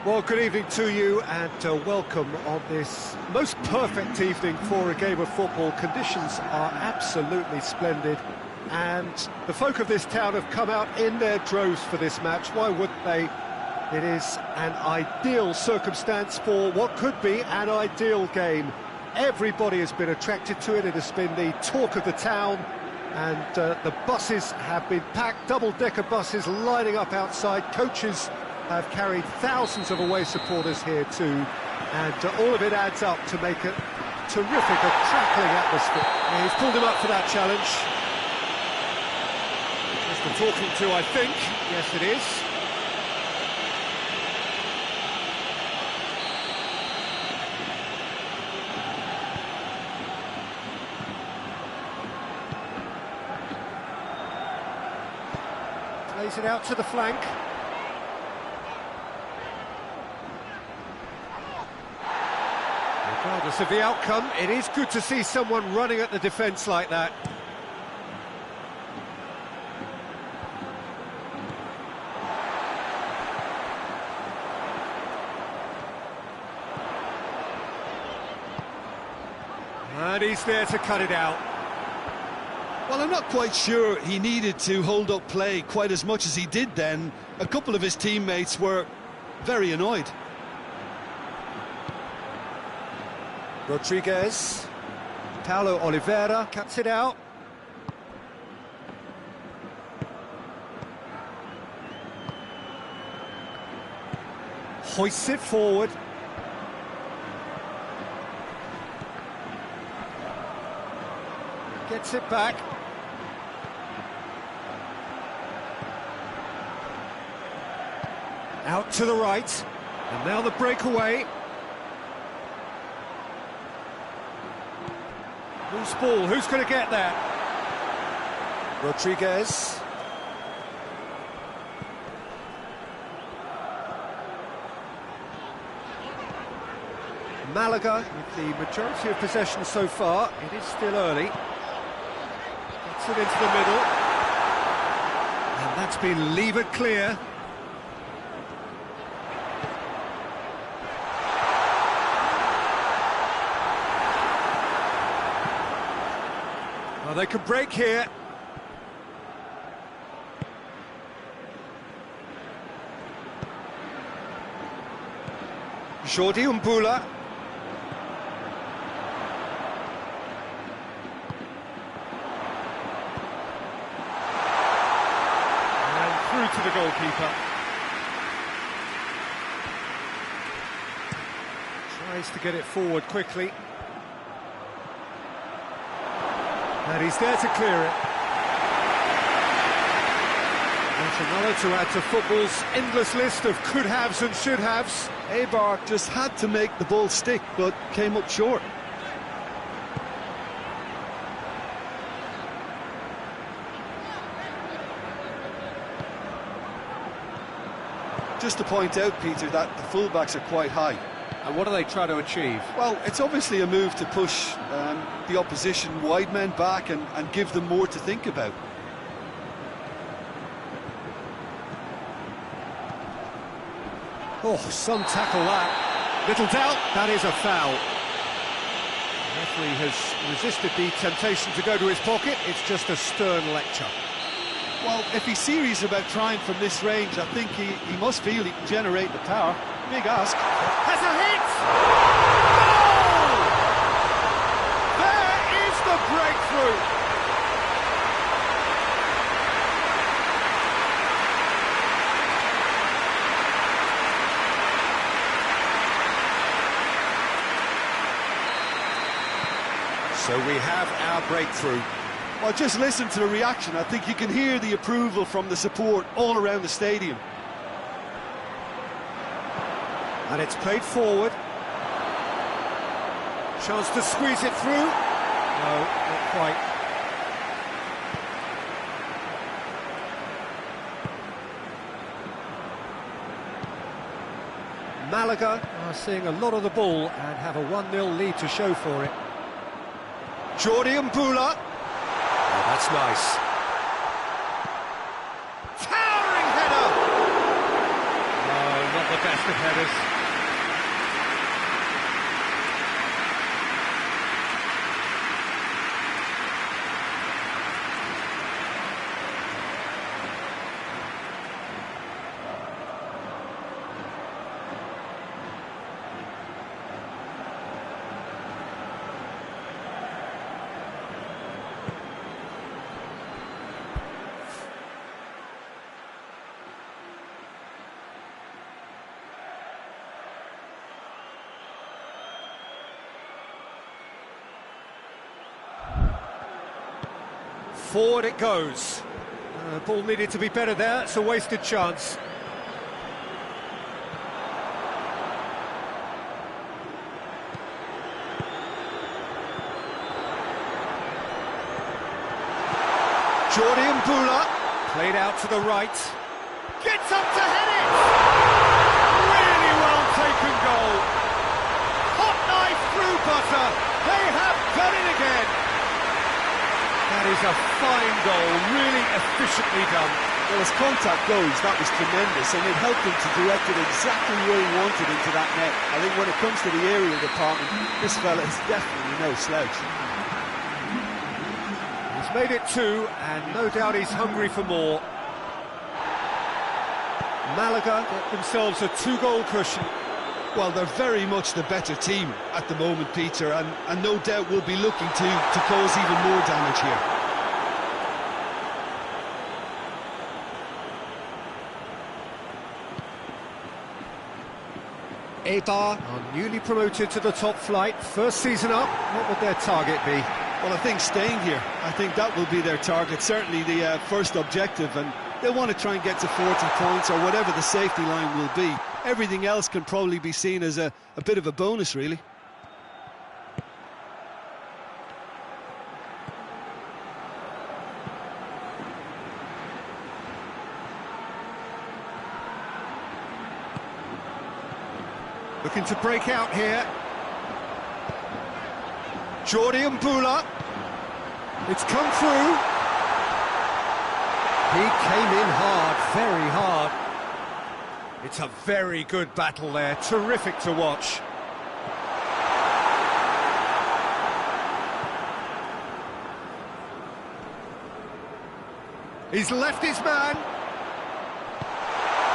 Well, good evening to you and welcome on this most perfect evening for a game of football. Conditions are absolutely splendid and the folk of this town have come out in their droves for this match. Why wouldn't they? It is an ideal circumstance for what could be an ideal game. Everybody has been attracted to it. It has been the talk of the town and the buses have been packed, double-decker buses lining up outside. Coaches have carried thousands of away supporters here too, and all of it adds up to make a terrific, crackling atmosphere. And he's pulled him up for that challenge. Just the talking to, I think. Yes, it is. Plays it out to the flank. Regardless of the outcome, it is good to see someone running at the defence like that. And he's there to cut it out. Well, I'm not quite sure he needed to hold up play quite as much as he did then. A couple of his teammates were very annoyed. Rodriguez, Paulo Oliveira cuts it out. Hoists it forward. Gets it back. Out to the right. And now the breakaway. Loose ball, who's going to get that? Rodriguez. Malaga with the majority of possession so far. It is still early. Gets it into the middle. And that's been levered clear. Well, they could break here. Jordi Umbula. And through to the goalkeeper. Tries to get it forward quickly. And he's there to clear it. And another to add to football's endless list of could-haves and should-haves. Eibar just had to make the ball stick, but came up short. Just to point out, Peter, that the fullbacks are quite high. And what do they try to achieve? Well, it's obviously a move to push the opposition wide men back and give them more to think about. Oh, some tackle that. Little doubt, that is a foul. The referee has resisted the temptation to go to his pocket. It's just a stern lecture. Well, if he's serious about trying from this range, I think he must feel he can generate the power. Big ask. Has a hit! Goal! There is the breakthrough! So we have our breakthrough. Well, just listen to the reaction. I think you can hear the approval from the support all around the stadium. And it's played forward. Chance to squeeze it through. No, not quite. Malaga are seeing a lot of the ball and have a 1-0 lead to show for it. Jordi Umbula. Oh, that's nice. Towering header! No, not the best. best of headers. Forward it goes. Ball needed to be better there, it's a wasted chance. Jordi Mbula, played out to the right. Gets up to head it! Really well taken goal. Hot knife through butter. They have done it again. That is a fine goal, really efficiently done. Well, as contact goes, that was tremendous, and it helped him to direct it exactly where he wanted into that net. I think when it comes to the aerial department, this fella is definitely no slouch. He's made it two, and no doubt he's hungry for more. Malaga get themselves a two-goal cushion. Well, they're very much the better team at the moment, Peter, and no doubt will be looking to cause even more damage here. Eibar are newly promoted to the top flight. First season up, what would their target be? Well, I think staying here. I think that will be their target, certainly the first objective, and they'll want to try and get to 40 points or whatever the safety line will be. Everything else can probably be seen as a bit of a bonus, really. Looking to break out here. Jordi Mbula. It's come through. He came in hard, very hard. It's a very good battle there, terrific to watch. He's left his man.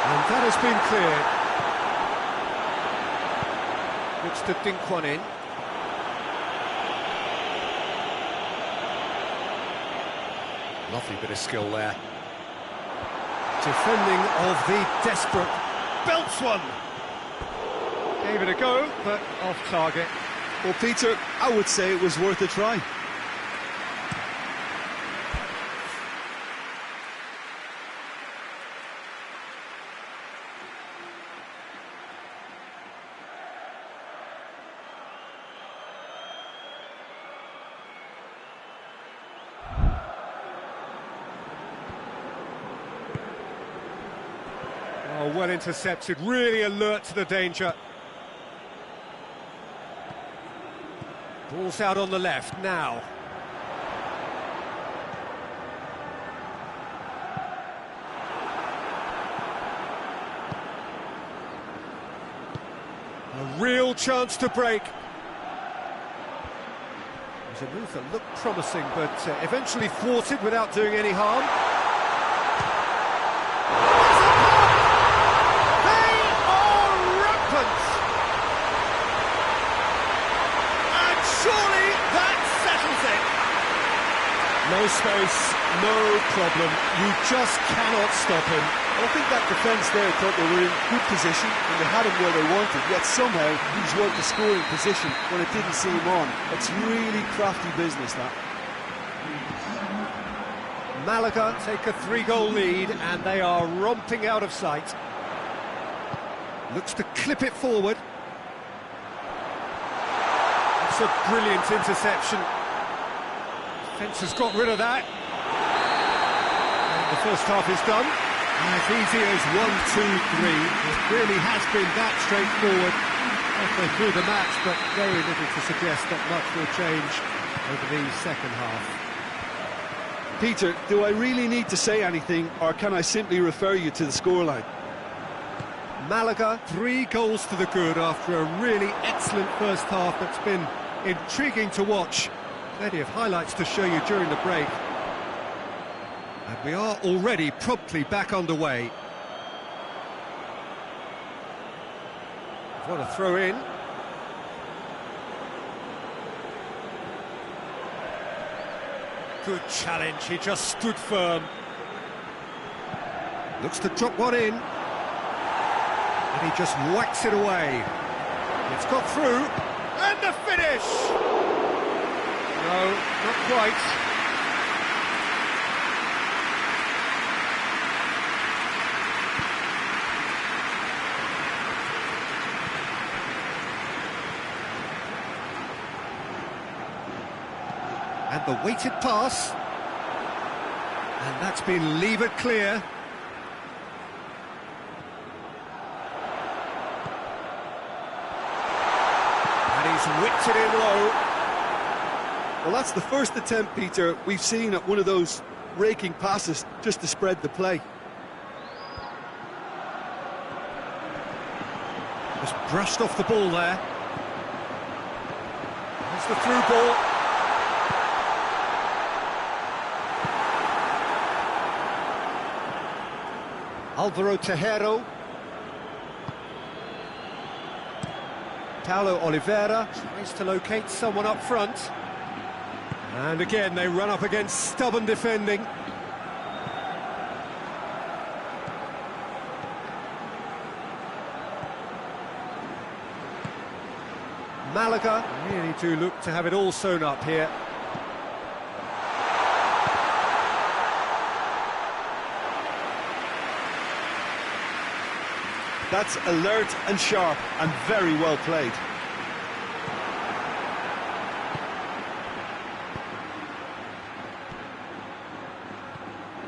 And that has been cleared. Looks to dink one in. Lovely bit of skill there. Defending of the desperate. Belts one. Gave it a go, but off target. Well, Peter, I would say it was worth a try. Oh, well intercepted, really alert to the danger. Ball's out on the left now. A real chance to break. It was a move that looked promising, but eventually thwarted without doing any harm. No space, no problem. You just cannot stop him. Well, I think that defence there thought they were in good position and they had him where they wanted, yet somehow he's worked the scoring position when it didn't see him on. It's really crafty business, that. Malaga take a 3-goal lead and they are romping out of sight. Looks to clip it forward. That's a brilliant interception. Defence has got rid of that. And the first half is done. As easy as 1, 2, 3. It really has been that straightforward halfway through the match, but very little to suggest that much will change over the second half. Peter, do I really need to say anything, or can I simply refer you to the scoreline? Malaga, 3 goals to the good after a really excellent first half that's been intriguing to watch. Plenty of highlights to show you during the break. And we are already promptly back underway. What a throw in. Good challenge, he just stood firm. Looks to drop one in. And he just whacks it away. It's got through, and the finish! No, not quite. And the weighted pass. And that's been levered clear. And he's whipped it in low. Well, that's the first attempt, Peter, we've seen at one of those raking passes just to spread the play. Just brushed off the ball there. There's the through ball. Alvaro Tejero. Paulo Oliveira tries to locate someone up front. And again, they run up against stubborn defending. Malaga really do look to have it all sewn up here. That's alert and sharp and very well played.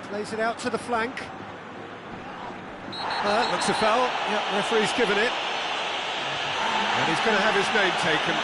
Plays it out to the flank. Looks a foul. Yep, referee's given it. And he's going to have his name taken.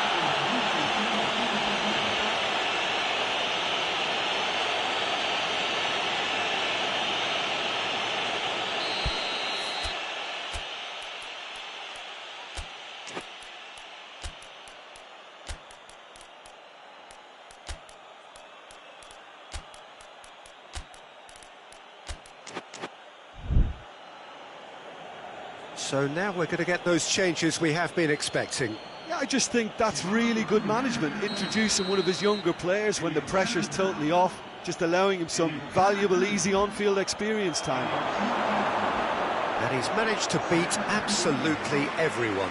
So now we're going to get those changes we have been expecting. Yeah, I just think that's really good management, introducing one of his younger players when the pressure's totally off, just allowing him some valuable, easy on-field experience time. And he's managed to beat absolutely everyone.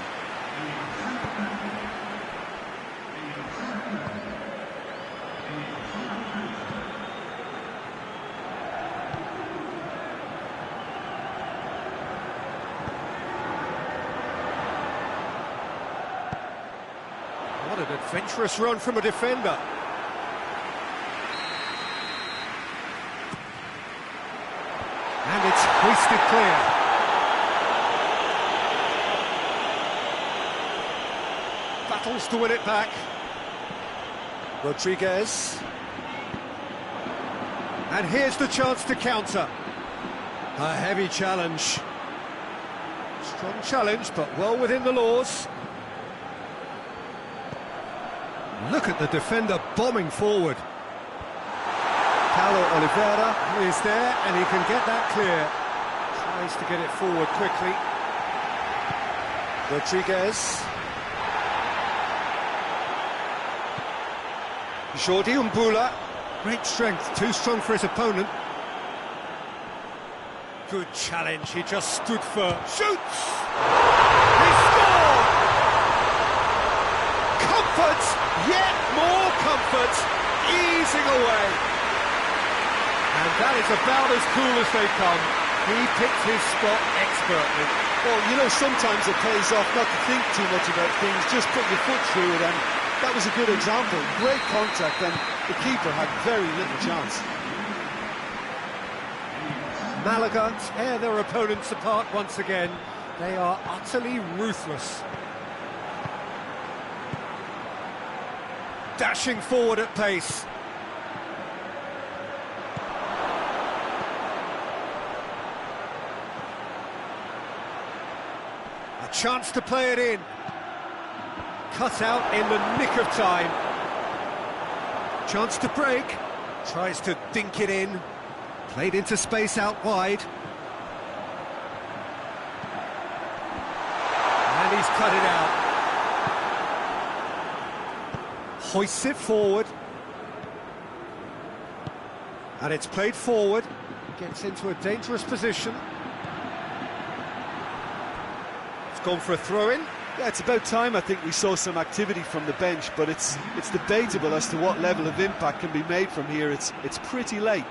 What an adventurous run from a defender. And it's hoisted clear. Battles to win it back. Rodriguez. And here's the chance to counter. A heavy challenge. Strong challenge, but well within the laws. Look at the defender bombing forward. Paulo Oliveira is there, and he can get that clear. Tries to get it forward quickly. Rodriguez. Jordi Umbula. Great strength, too strong for his opponent. Good challenge, he just stood firm. Shoots! He scored! Comfort, yet more comfort, easing away. And that is about as cool as they come. He picked his spot expertly. Well, you know, sometimes it pays off not to think too much about things, just put your foot through it, and that was a good example. Great contact, and the keeper had very little chance. Malaga tear their opponents apart once again. They are utterly ruthless. Dashing forward at pace. A chance to play it in. Cut out in the nick of time. Chance to break. Tries to dink it in. Played into space out wide. And he's cut it out. Hoists it forward. And it's played forward. Gets into a dangerous position. It's gone for a throw-in. Yeah, it's about time I think we saw some activity from the bench, but it's debatable as to what level of impact can be made from here. It's pretty late.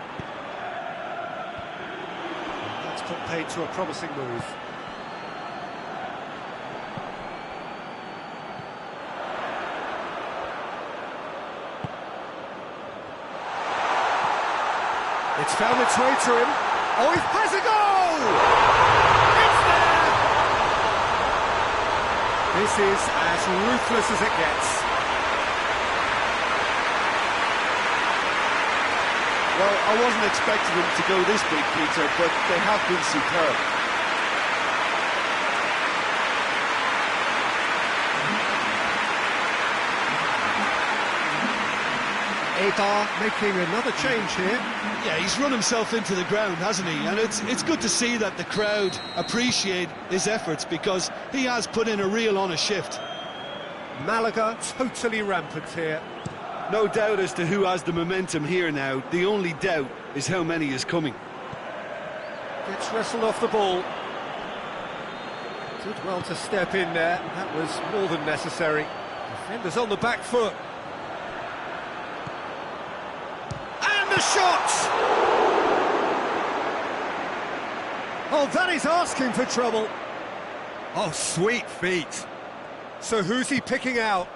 That's put paid to a promising move. It's found its way to him. Oh, he has a goal! It's there! This is as ruthless as it gets. Well, I wasn't expecting them to go this big, Peter, but they have been superb. Adar making another change here. Yeah, he's run himself into the ground, hasn't he? And it's good to see that the crowd appreciate his efforts, because he has put in a real honest shift. Malaga totally rampant here. No doubt as to who has the momentum here now. The only doubt is how many is coming. Gets wrestled off the ball. Did well to step in there. That was more than necessary. Defenders on the back foot. The shot! Oh, that is asking for trouble. Oh, sweet feet. So who's he picking out?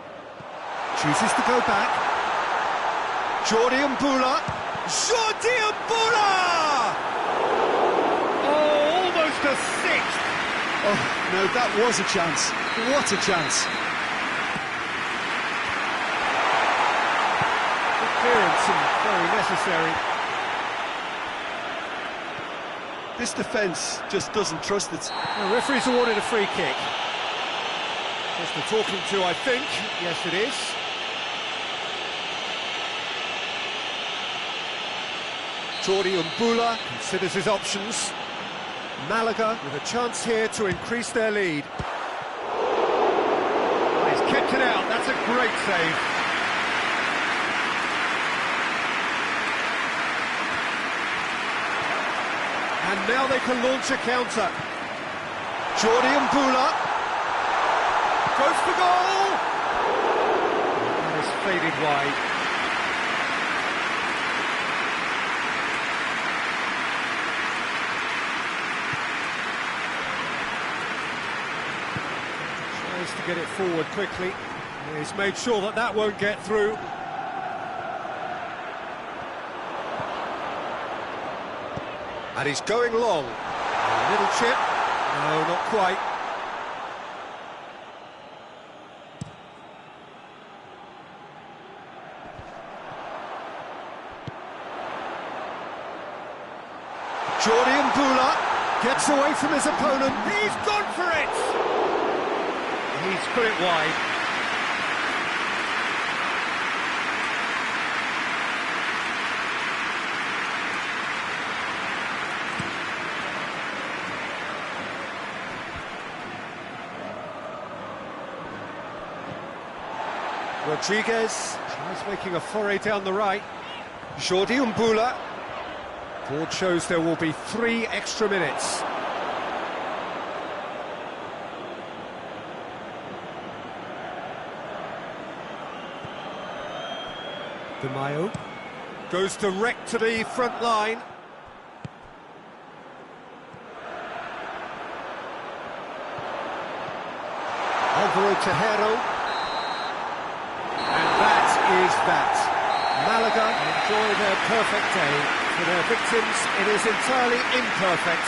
Chooses to go back. Jordi Mbula. Jordi Mbula! Oh, almost a sixth. Oh, no, that was a chance. What a chance. Clearance and very necessary. This defence just doesn't trust it. The referee's awarded a free kick. Just the talking to, I think. Yes, it is. Jordi Mbula considers his options. Malaga with a chance here to increase their lead. Oh, he's kept it out. That's a great save. And now they can launch a counter. Jordi Mbula goes for goal! That has faded wide. Tries to get it forward quickly. He's made sure that that won't get through. And he's going long. A little chip. No, not quite. Jordi Mbula gets away from his opponent. He's gone for it! He's put it wide. Rodriguez tries making a foray down the right. Jordi Mbula. Board shows there will be 3 extra minutes. De Mayo goes direct to the front line. Alvaro Tejero. Is that Malaga enjoy their perfect day. For their victims, it is entirely imperfect.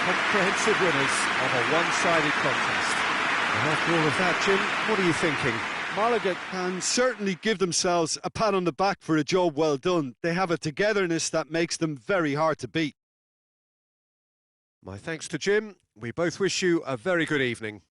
Comprehensive winners of a one-sided contest. And after all of that, Jim, what are you thinking? Malaga can certainly give themselves a pat on the back for a job well done. They have a togetherness that makes them very hard to beat. My thanks to Jim. We both wish you a very good evening.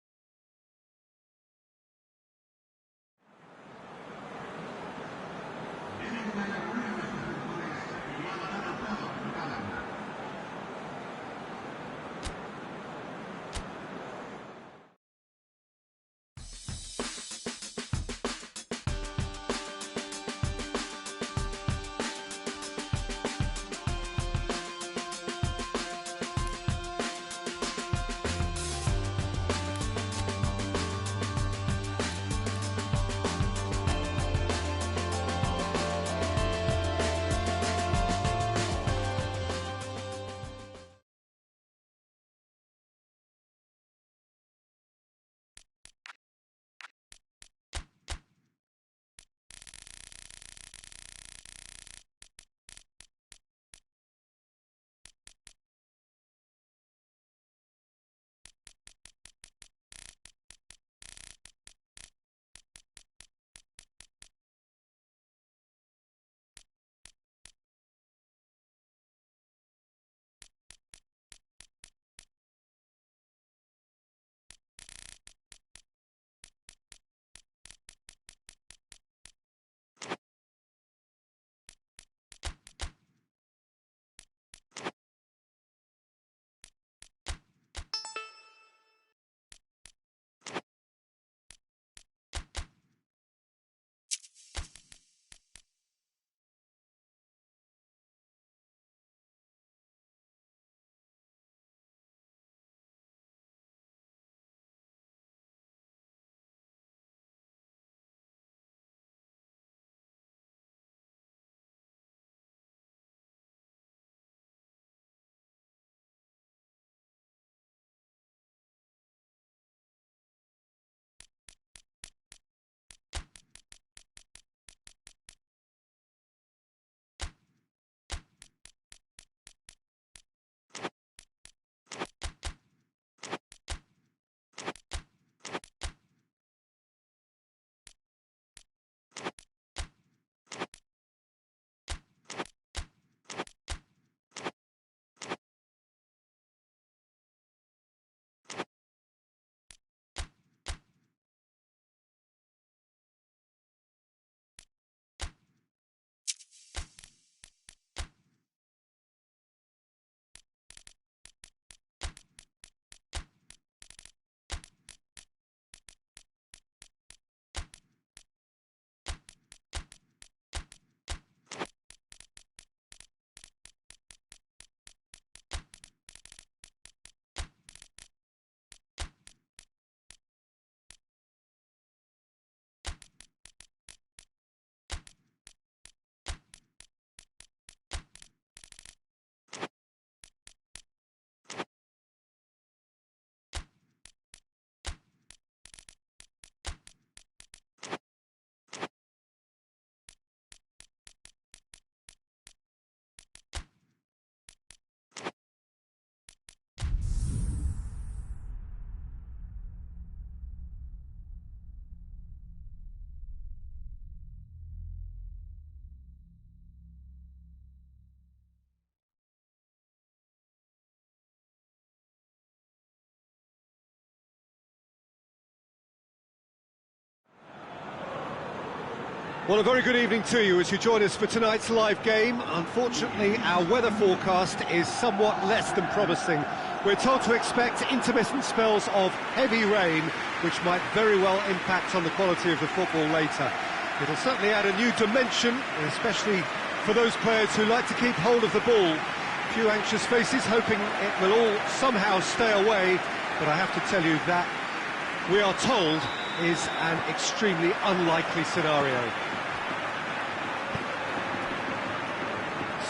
Well, a very good evening to you as you join us for tonight's live game. Unfortunately, our weather forecast is somewhat less than promising. We're told to expect intermittent spells of heavy rain, which might very well impact on the quality of the football later. It'll certainly add a new dimension, especially for those players who like to keep hold of the ball. A few anxious faces hoping it will all somehow stay away, but I have to tell you that we are told is an extremely unlikely scenario.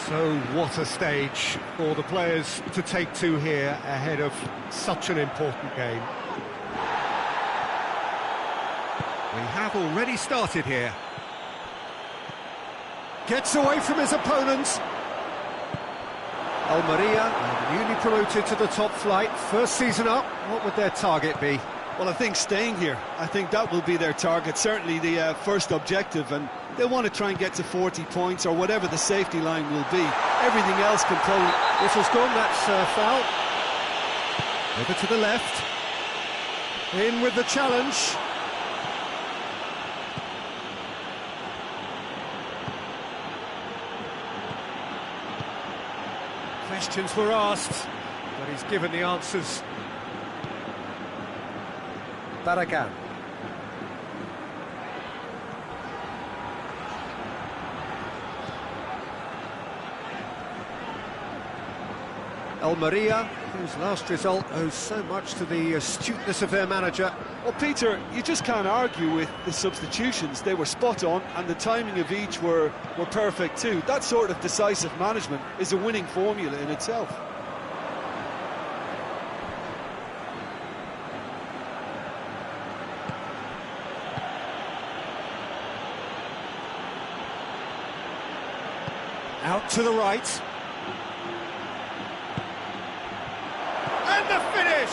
So what a stage for the players to take to here ahead of such an important game. We have already started here. Gets away from his opponents. Almeria, newly promoted to the top flight, first season up, what would their target be? Well, I think staying here. I think that will be their target, certainly the first objective, and they want to try and get to 40 points or whatever the safety line will be. Everything else can probably... Whistle's gone, that's foul. Over to the left. In with the challenge. Questions were asked, but he's given the answers. Barragan. Almeria, whose last result owes so much to the astuteness of their manager. Well, Peter, you just can't argue with the substitutions. They were spot on, and the timing of each were perfect too. That sort of decisive management is a winning formula in itself. Out to the right. And the finish!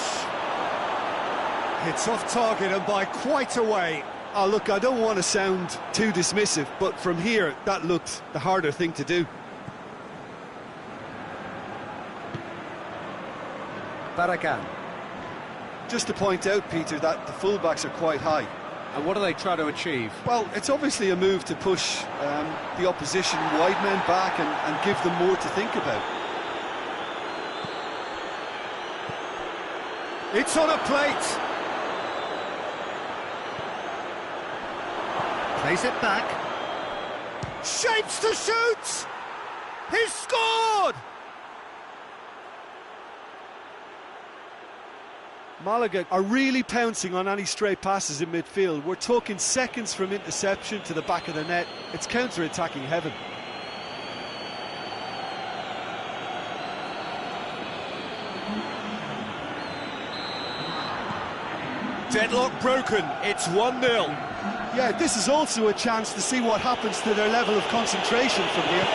It's off target and by quite a way. Oh, look, I don't want to sound too dismissive, but from here, that looked the harder thing to do. Barragan. Just to point out, Peter, that the fullbacks are quite high. And what do they try to achieve? Well, it's obviously a move to push the opposition wide men back and give them more to think about. It's on a plate. Plays it back. Shapes to shoot! He's scored! Malaga are really pouncing on any stray passes in midfield. We're talking seconds from interception to the back of the net. It's counter-attacking heaven. Deadlock broken, it's 1-0. Yeah, this is also a chance to see what happens to their level of concentration from here.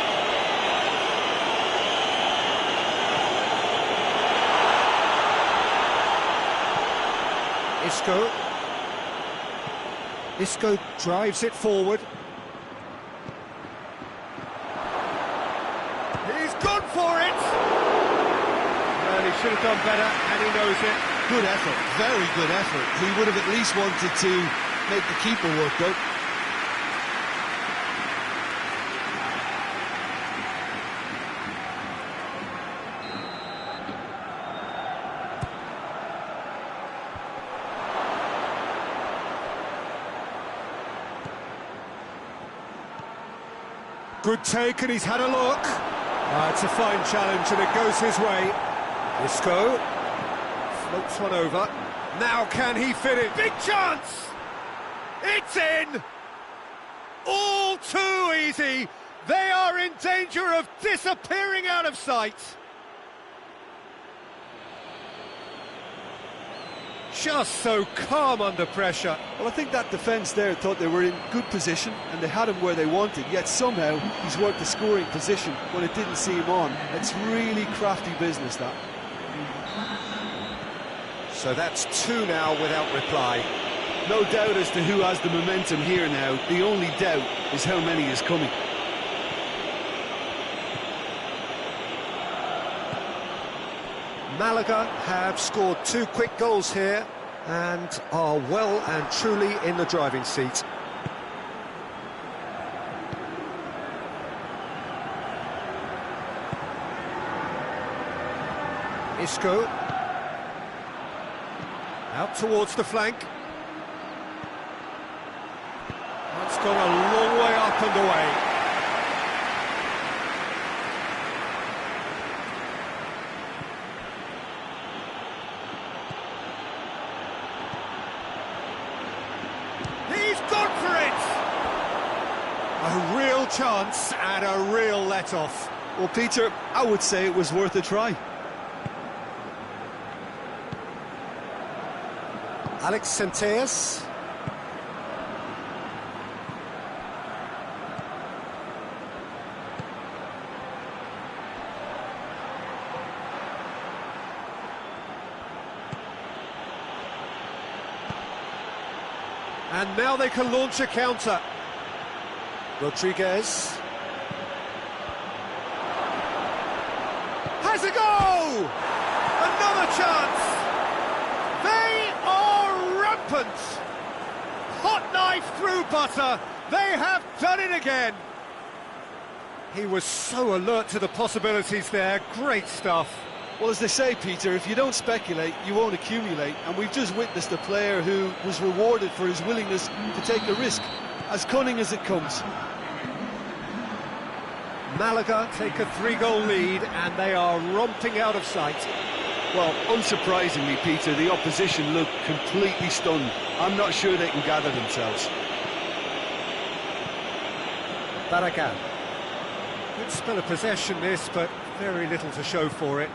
Isco drives it forward. He's gone for it! Well, he should have done better, and he knows it. Good effort, very good effort. He would have at least wanted to make the keeper work, though. Good take, and he's had a look. It's a fine challenge, and it goes his way. Isco floats one over. Now can he fit it? Big chance! It's in! All too easy. They are in danger of disappearing out of sight. Just so calm under pressure. Well, I think that defence there thought they were in good position and they had him where they wanted, yet somehow he's worked the scoring position when it didn't see him on. It's really crafty business, that. So that's two now without reply. No doubt as to who has the momentum here now. The only doubt is how many is coming. Malaga have scored 2 quick goals here and are well and truly in the driving seat. Isco. Out towards the flank. That's gone a long way up and away. He's gone for it! A real chance and a real let-off. Well, Peter, I would say it was worth a try. Alex Senteas. And now they can launch a counter. Rodriguez. Has a goal! Another chance! They are rampant! Hot knife through butter! They have done it again! He was so alert to the possibilities there. Great stuff. Well, as they say, Peter, if you don't speculate, you won't accumulate. And we've just witnessed a player who was rewarded for his willingness to take a risk, as cunning as it comes. Malaga take a 3-goal lead, and they are romping out of sight. Well, unsurprisingly, Peter, the opposition look completely stunned. I'm not sure they can gather themselves. Barragan. Good spell of possession this, but very little to show for it.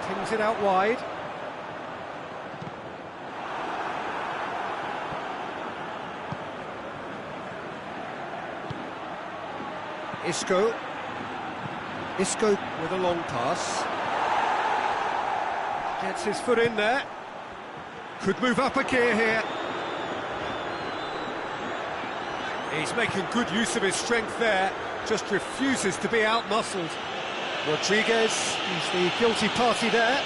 Pings it out wide. Isco. Isco with a long pass. Gets his foot in there. Could move up a gear here. He's making good use of his strength there. Just refuses to be out-muscled. Rodriguez, he's the guilty party there.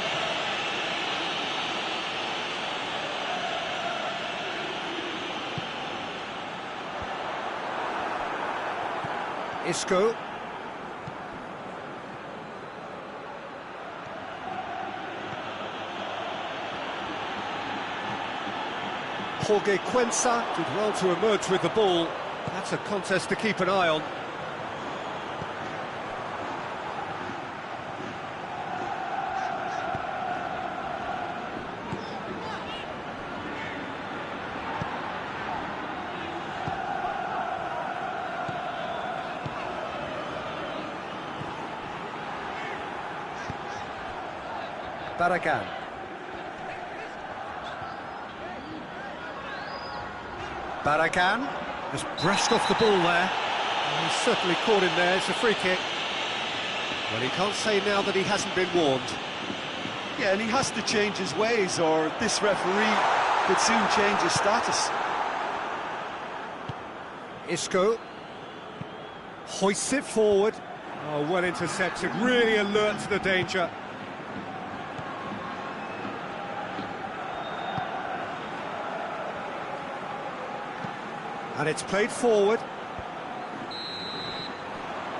Isco. Jorge Cuenca did well to emerge with the ball. That's a contest to keep an eye on. Barragan. Barragan has brushed off the ball there. And he's certainly caught him there. It's a free kick. Well, he can't say now that he hasn't been warned. Yeah, and he has to change his ways, or this referee could soon change his status. Isco hoists it forward. Oh, well intercepted, really alert to the danger. And it's played forward.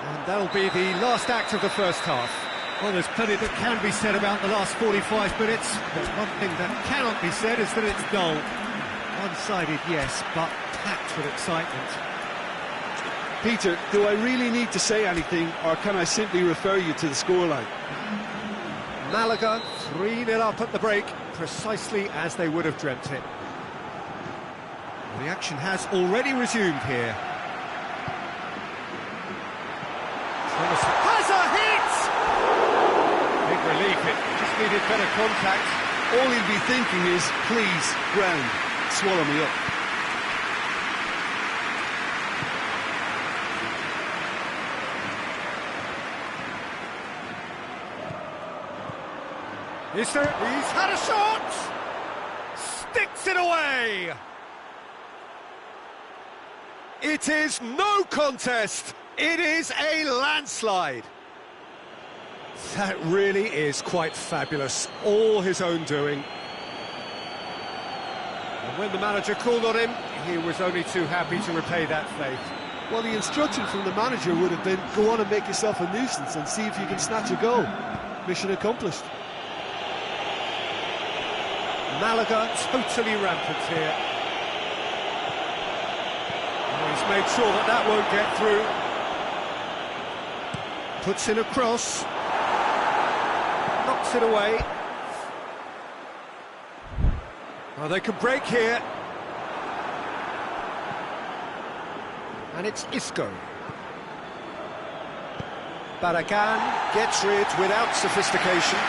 And that'll be the last act of the first half. Well, there's plenty that can be said about the last 45 minutes, but one thing that cannot be said is that it's dull. One-sided, yes, but packed with excitement. Peter, do I really need to say anything, or can I simply refer you to the scoreline? Malaga 3-0 up at the break, precisely as they would have dreamt it. The action has already resumed here. Has a hit! Big relief, it just needed better contact. All he'll be thinking is, please, ground, swallow me up. He's had a shot! Sticks it away! It is no contest! It is a landslide! That really is quite fabulous. All his own doing. When the manager called on him, he was only too happy to repay that faith. Well, the instruction from the manager would have been, go on and make yourself a nuisance and see if you can snatch a goal. Mission accomplished. Malaga totally rampant here. And he's made sure that that won't get through. Puts in a cross. Knocks it away. Well, they can break here. And it's Isco. Barragan gets rid without sophistication.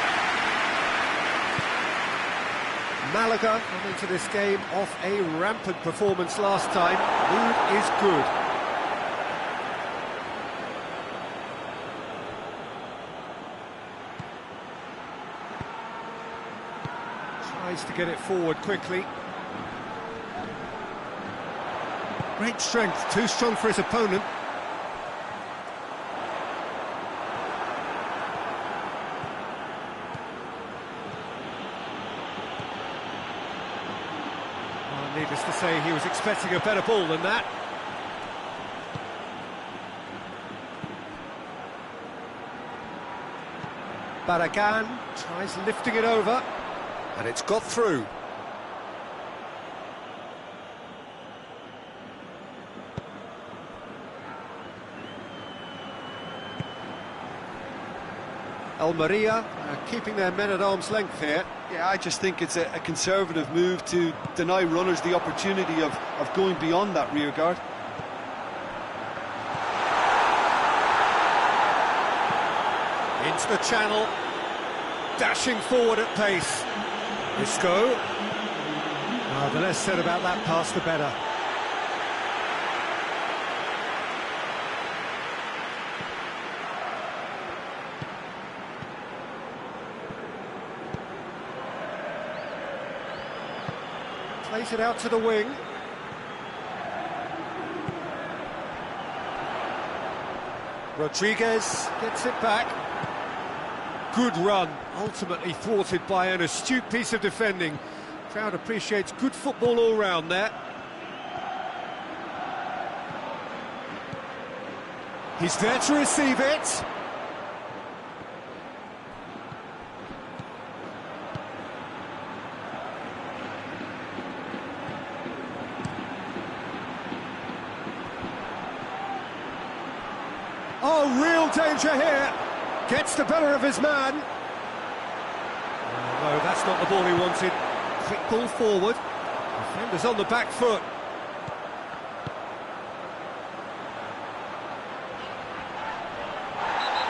Malaga come into this game off a rampant performance last time. Mood is good. Tries to get it forward quickly. Great strength, too strong for his opponent. Well, needless to say, he was expecting a better ball than that. Barragan tries lifting it over, and it's got through. Almeria keeping their men at arm's length here. Yeah, I just think it's a conservative move to deny runners the opportunity of going beyond that rear guard. Into the channel, dashing forward at pace. Isco. The less said about that pass, the better. Plays it out to the wing. Rodriguez gets it back. Good run, ultimately thwarted by an astute piece of defending. Crowd appreciates good football all round there. He's there to receive it. Oh, real danger here. Gets the better of his man. Oh, no, that's not the ball he wanted. Quick ball forward. Defender's on the back foot.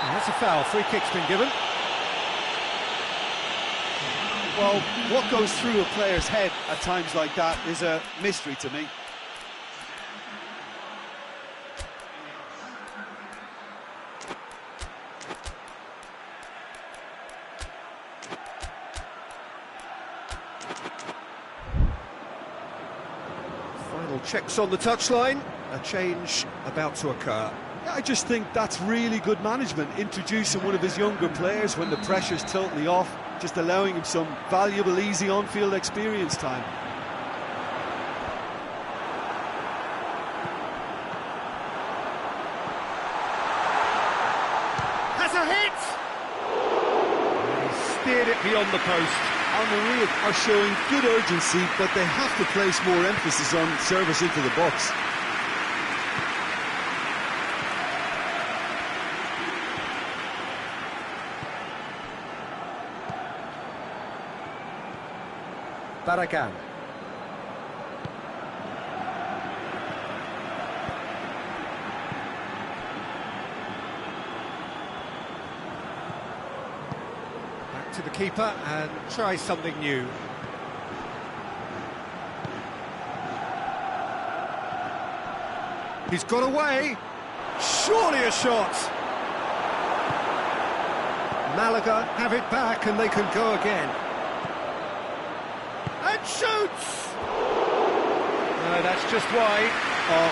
And that's a foul. Free kick's been given. Well, what goes through a player's head at times like that is a mystery to me. Checks on the touchline, a change about to occur. I just think that's really good management, introducing one of his younger players when the pressure's totally off, just allowing him some valuable, easy on-field experience time. Has a hit! And he steered it beyond the post. Almeria are showing good urgency, but they have to place more emphasis on service into the box. Barragan. To the keeper and try something new. He's got away. Surely a shot. Malaga have it back and they can go again. And shoots! No, that's just wide.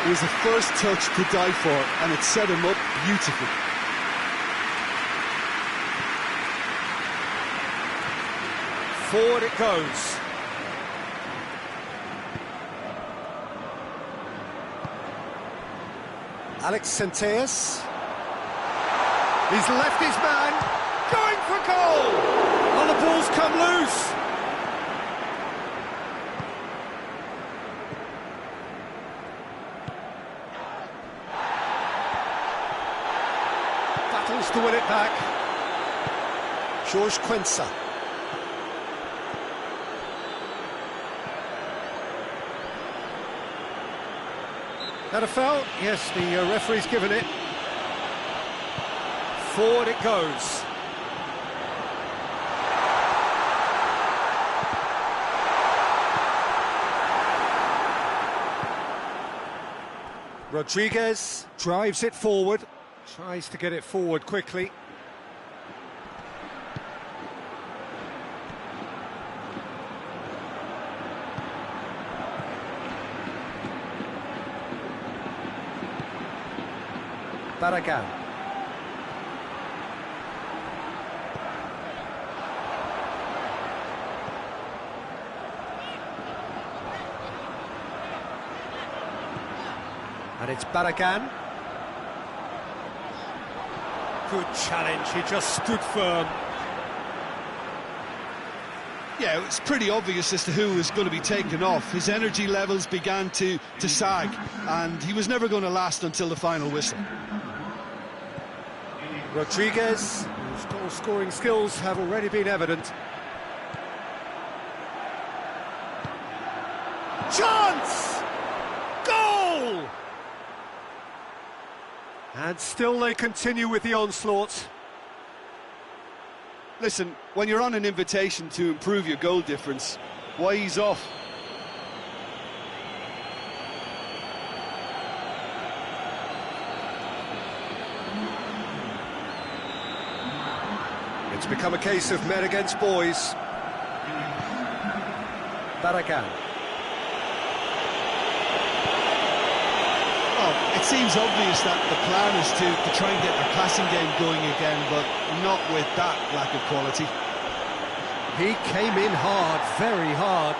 It was a first touch to die for, and it set him up beautifully. Forward it goes. Alex Centeas. He's left his man, going for goal! Oh, the ball's come loose. Battles to win it back. George Quensa. That a foul? Yes, the referee's given it. Forward it goes. Rodriguez drives it forward, tries to get it forward quickly. Barragan. And it's Barragan. Good challenge, he just stood firm. Yeah, it was pretty obvious as to who was going to be taken off. His energy levels began to sag, and he was never going to last until the final whistle. Rodriguez, whose goal-scoring skills have already been evident. Chance! Goal! And still they continue with the onslaught. Listen, when you're on an invitation to improve your goal difference, why ease off? It's become a case of men against boys. Barragan. Oh, it seems obvious that the plan is to try and get their passing game going again, but not with that lack of quality. He came in hard, very hard.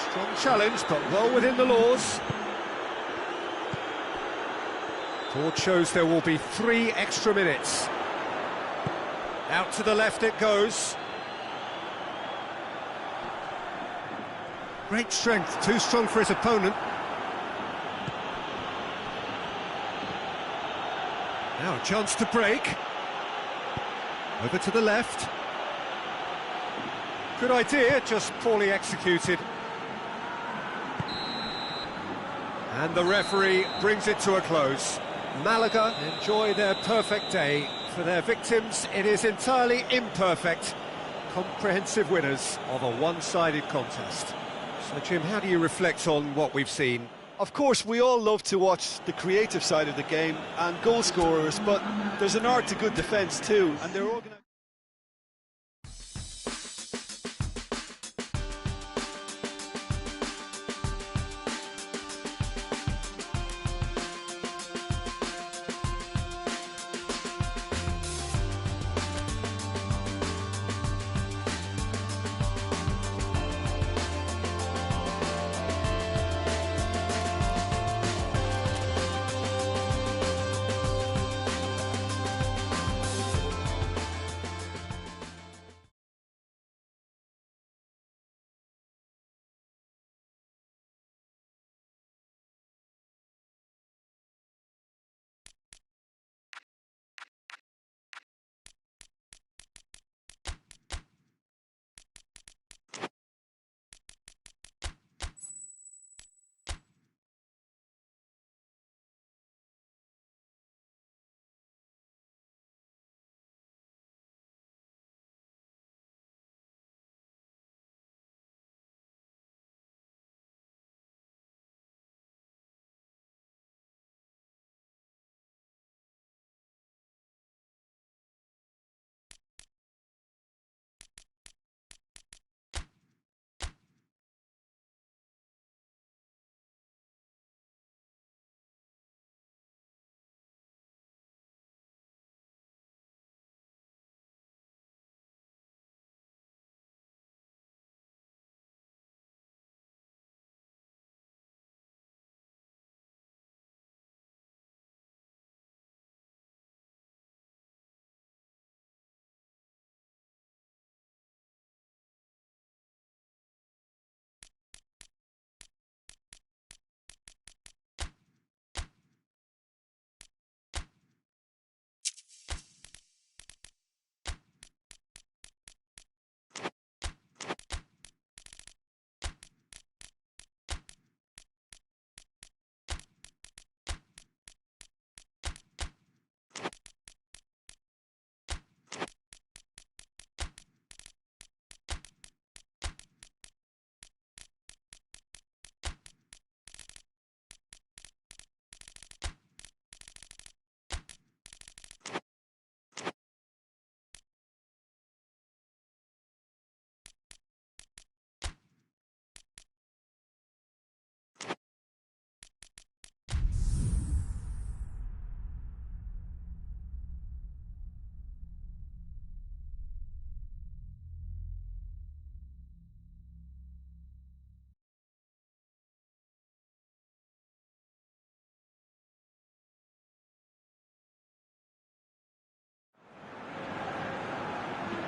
Strong challenge, but well within the laws. Board shows there will be 3 extra minutes. Out to the left it goes. Great strength, too strong for his opponent. Now a chance to break. Over to the left. Good idea, just poorly executed. And the referee brings it to a close. Malaga enjoy their perfect day. For their victims, it is entirely imperfect. Comprehensive winners of a one-sided contest. So, Jim, how do you reflect on what we've seen? Of course, we all love to watch the creative side of the game and goal scorers, but there's an art to good defence too, and they're organised.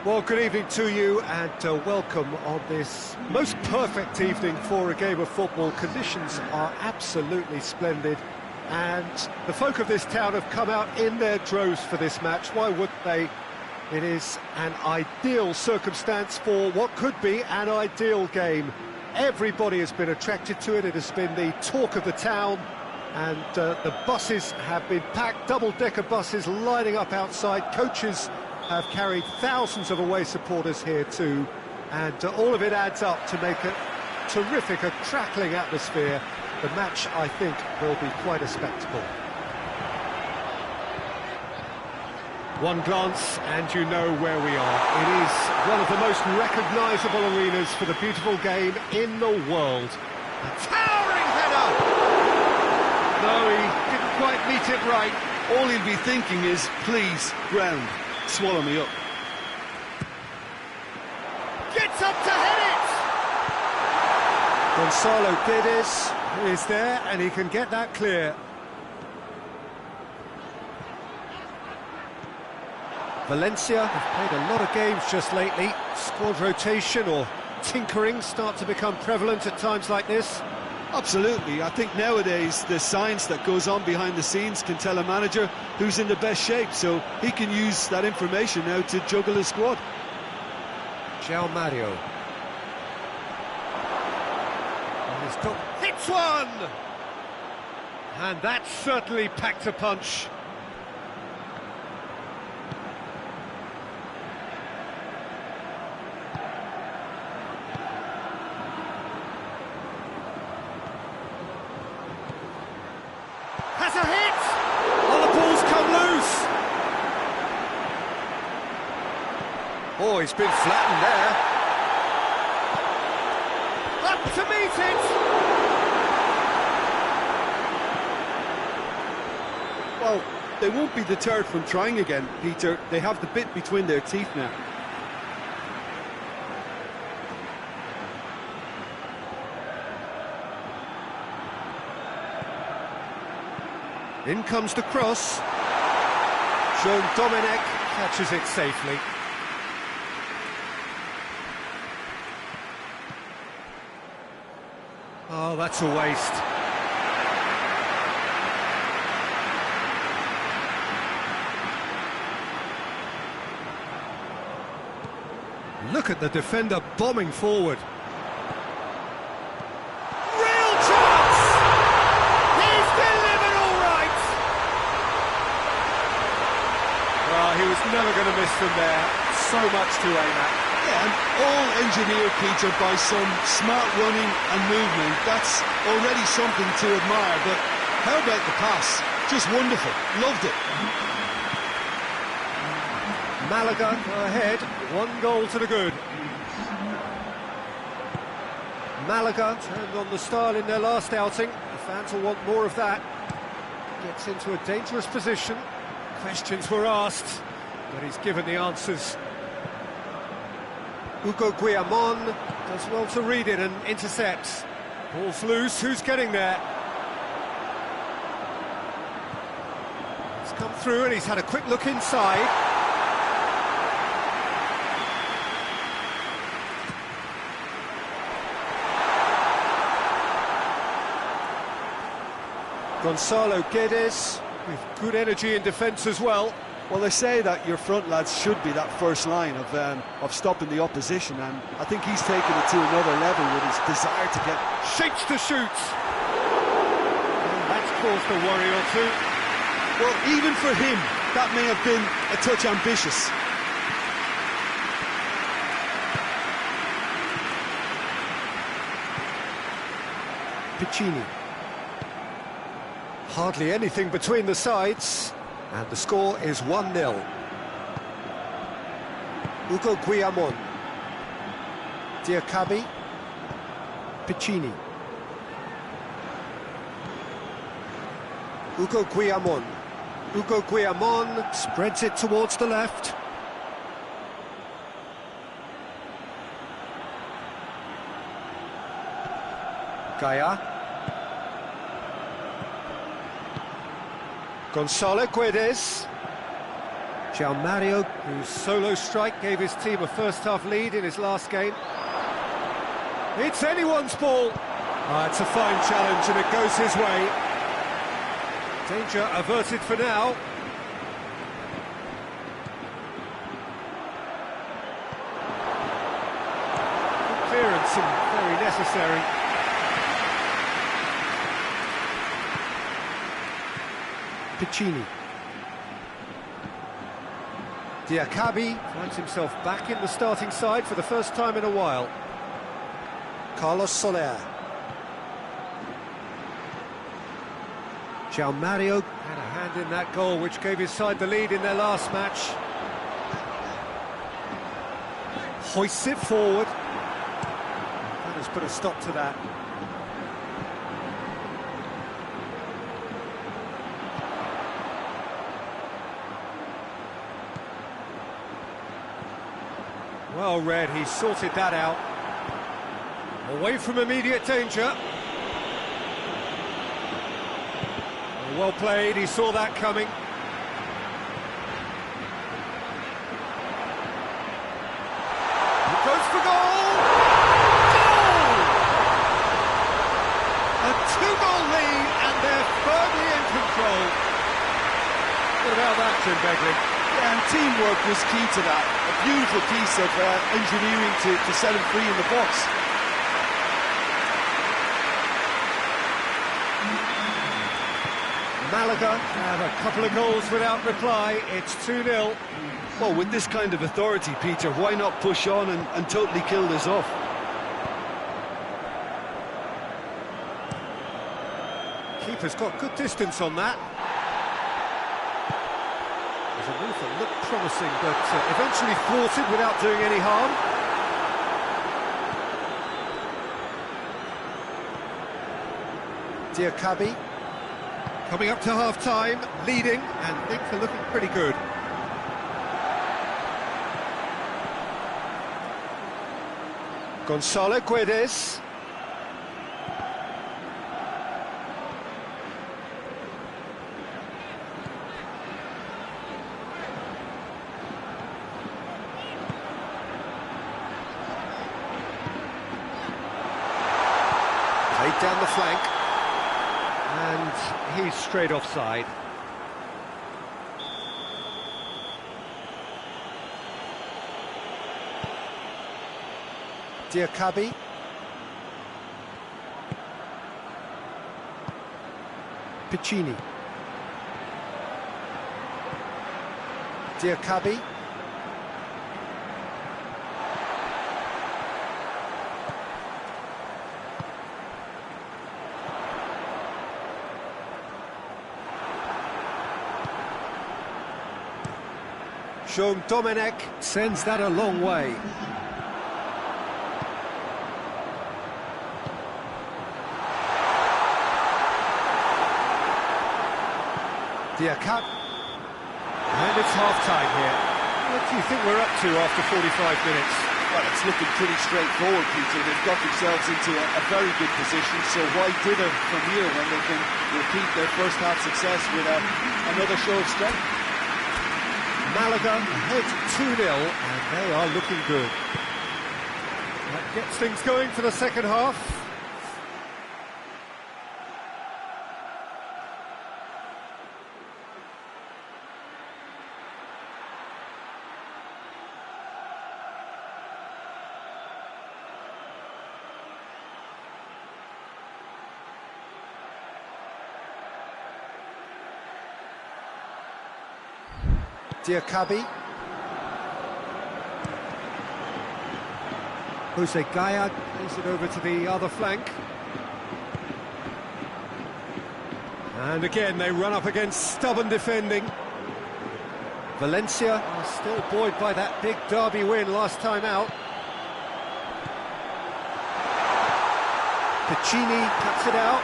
Well, good evening to you and welcome on this most perfect evening for a game of football. Conditions are absolutely splendid and the folk of this town have come out in their droves for this match. Why wouldn't they? It is an ideal circumstance for what could be an ideal game. Everybody has been attracted to it. It has been the talk of the town and the buses have been packed, double-decker buses lining up outside. Coaches have carried thousands of away supporters here too, and all of it adds up to make a terrific, a crackling atmosphere. The match, I think, will be quite a spectacle. One glance and you know where we are. It is one of the most recognisable arenas for the beautiful game in the world. A towering header! No, he didn't quite meet it right. All he'll be thinking is, please, ground, swallow me up. Gets up to head it! Gonzalo Guedes is there and he can get that clear. Valencia have played a lot of games just lately. Squad rotation or tinkering start to become prevalent at times like this. Absolutely. I think nowadays the science that goes on behind the scenes can tell a manager who's in the best shape, so he can use that information now to juggle his squad. João Mario. Hits one! And that certainly packed a punch. Has a hit! Oh, the ball's come loose! Oh, he's been flattened there. Up to meet it! Well, they won't be deterred from trying again, Peter. They have the bit between their teeth now. In comes the cross. Jean Dominic catches it safely. Oh, that's a waste. Look at the defender bombing forward. Real chance! He's delivered all right! Well, he was never going to miss from there. So much to aim at. Yeah, and all engineered, Peter, by some smart running and movement. That's already something to admire, but how about the pass? Just wonderful. Loved it. Malaga go ahead, 1 goal to the good. Malaga turned on the style in their last outing. The fans will want more of that. Gets into a dangerous position. Questions were asked, but he's given the answers. Hugo Guillamon does well to read it and intercepts. Ball's loose, who's getting there? He's come through and he's had a quick look inside. Gonzalo Guedes with good energy in defence as well. Well, they say that your front lads should be that first line of stopping the opposition, and I think he's taken it to another level with his desire to get... Shapes to shoot! And that's caused a worry or two. Well, even for him, that may have been a touch ambitious. Piccini. Hardly anything between the sides, and the score is 1-0. Hugo Guillamon. Diakabi. Piccini. Hugo Guillamon. Hugo Guillamon spreads it towards the left. Gaia. Gonzalo Guedes. Mario, whose solo strike gave his team a first-half lead in his last game. It's anyone's ball. It's a fine challenge and it goes his way. Danger averted for now. Good clearance and very necessary. Piccini. Diakabi finds himself back in the starting side for the first time in a while. Carlos Soler. Mario had a hand in that goal which gave his side the lead in their last match. Hoists it forward. That has put a stop to that. Well read, he sorted that out. Away from immediate danger. Well played, he saw that coming. It goes for goal! Goal! A two-goal lead and they're firmly in control. What about that, Jim Begley? Yeah, and teamwork was key to that. A beautiful piece of engineering to set him free in the box. Malaga have a couple of goals without reply. It's 2-0. Well, with this kind of authority, Peter, why not push on and totally kill this off? Keeper's got good distance on that. There's a move that looked promising, but eventually thwarted without doing any harm. Diakabi. Coming up to half-time, leading, and things are looking pretty good. Gonzalo Guedes. Played down the flank. And he's straight offside. Diakabi. Piccini. Diakabi. Sean Domenech sends that a long way. Diakabi. And it's half-time here. What do you think we're up to after 45 minutes? Well, it's looking pretty straightforward, Peter. They've got themselves into a very good position, so why dither from here when they can repeat their first-half success with another show of strength? Malaga ahead 2-0, and they are looking good. That gets things going for the second half. Diakabi. Jose Gaya plays it over to the other flank. And again, they run up against stubborn defending. Valencia are still buoyed by that big derby win last time out. Piccini cuts it out.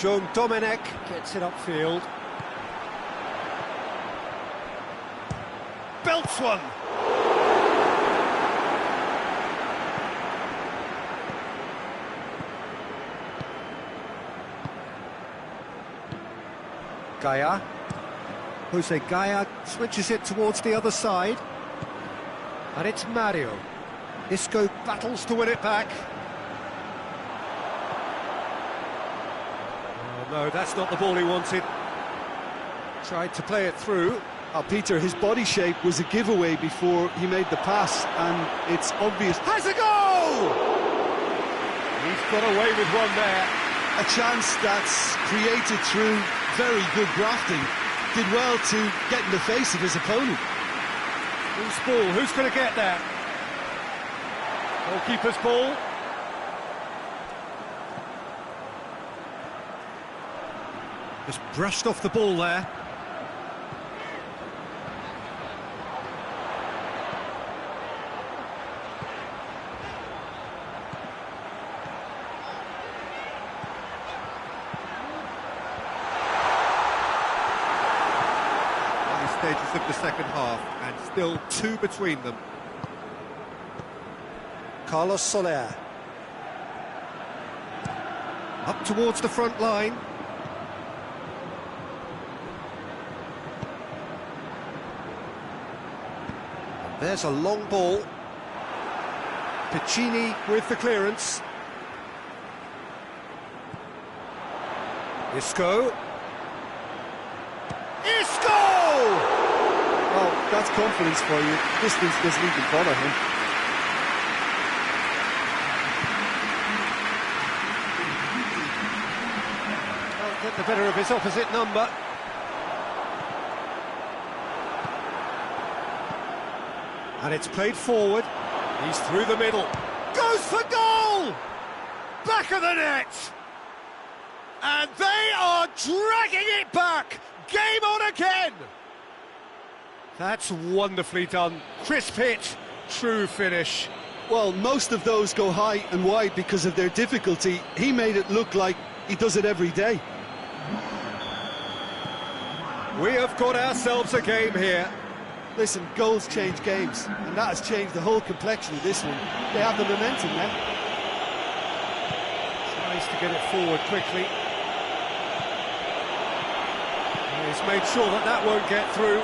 Jean Domenech gets it upfield. Belts one. Gaia. Jose Gaia switches it towards the other side. And it's Mario. Isco battles to win it back. Oh no, that's not the ball he wanted. Tried to play it through. Peter, his body shape was a giveaway before he made the pass, and it's obvious. Has a goal! He's got away with one there. A chance that's created through very good grafting. Did well to get in the face of his opponent. Whose ball? Who's going to get that? Goalkeeper's ball. Just brushed off the ball there. Stages of the second half, and still two between them. Carlos Soler. Up towards the front line. And there's a long ball. Piccini with the clearance. Isco. Well, that's confidence for you. Distance doesn't even bother him. Can't get the better of his opposite number. And it's played forward. He's through the middle. Goes for goal! Back of the net! And they are dragging it back! Game on again! That's wonderfully done. Crisp hit, true finish. Well, most of those go high and wide because of their difficulty. He made it look like he does it every day. We have got ourselves a game here. Listen, goals change games, and that has changed the whole complexion of this one. They have the momentum now. Tries to get it forward quickly. He's made sure that that won't get through.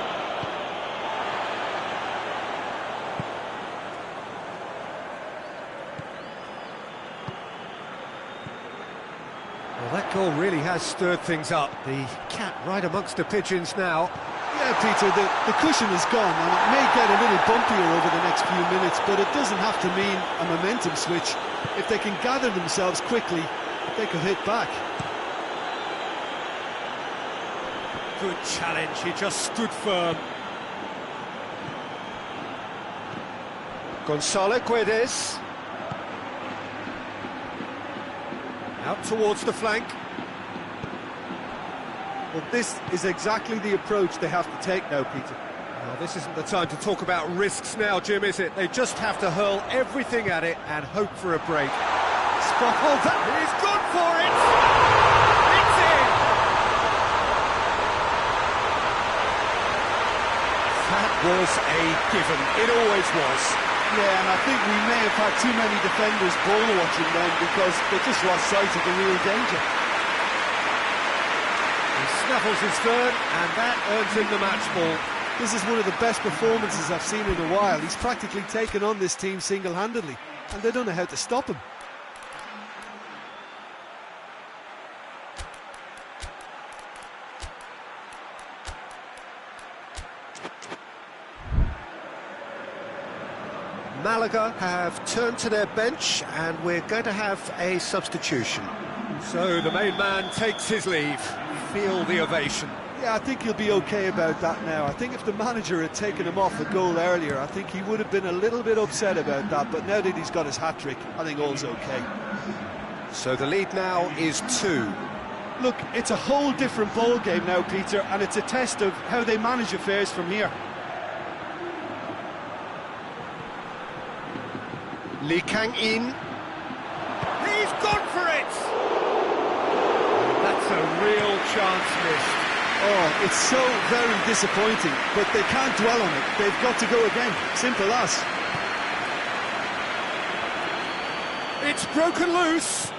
Well, that goal really has stirred things up. The cat right amongst the pigeons now. Yeah, Peter, the cushion is gone, and it may get a little bumpier over the next few minutes, but it doesn't have to mean a momentum switch. If they can gather themselves quickly, they could hit back. Good challenge, he just stood firm. Gonzalo Guedes. Out towards the flank. Well, this is exactly the approach they have to take now, Peter. Well, this isn't the time to talk about risks now, Jim, is it? They just have to hurl everything at it and hope for a break. Spot on, he's gone for it! It's in! That was a given, it always was. Yeah, and I think we may have had too many defenders ball watching then because they just lost sight of the real danger. He snaffles his third, and that earns him the match ball. This is one of the best performances I've seen in a while. He's practically taken on this team single-handedly, and they don't know how to stop him. Malaga have turned to their bench, and we're going to have a substitution. So the main man takes his leave. Feel the ovation. Yeah, I think he'll be okay about that now. I think if the manager had taken him off a goal earlier, I think he would have been a little bit upset about that, but now that he's got his hat-trick, I think all's okay. So the lead now is 2. Look, it's a whole different ball game now, Peter, and it's a test of how they manage affairs from here. Lee Kang-in. He's gone for it! And that's real chance missed. Oh, it's so very disappointing, but they can't dwell on it. They've got to go again. Simple as. It's broken loose.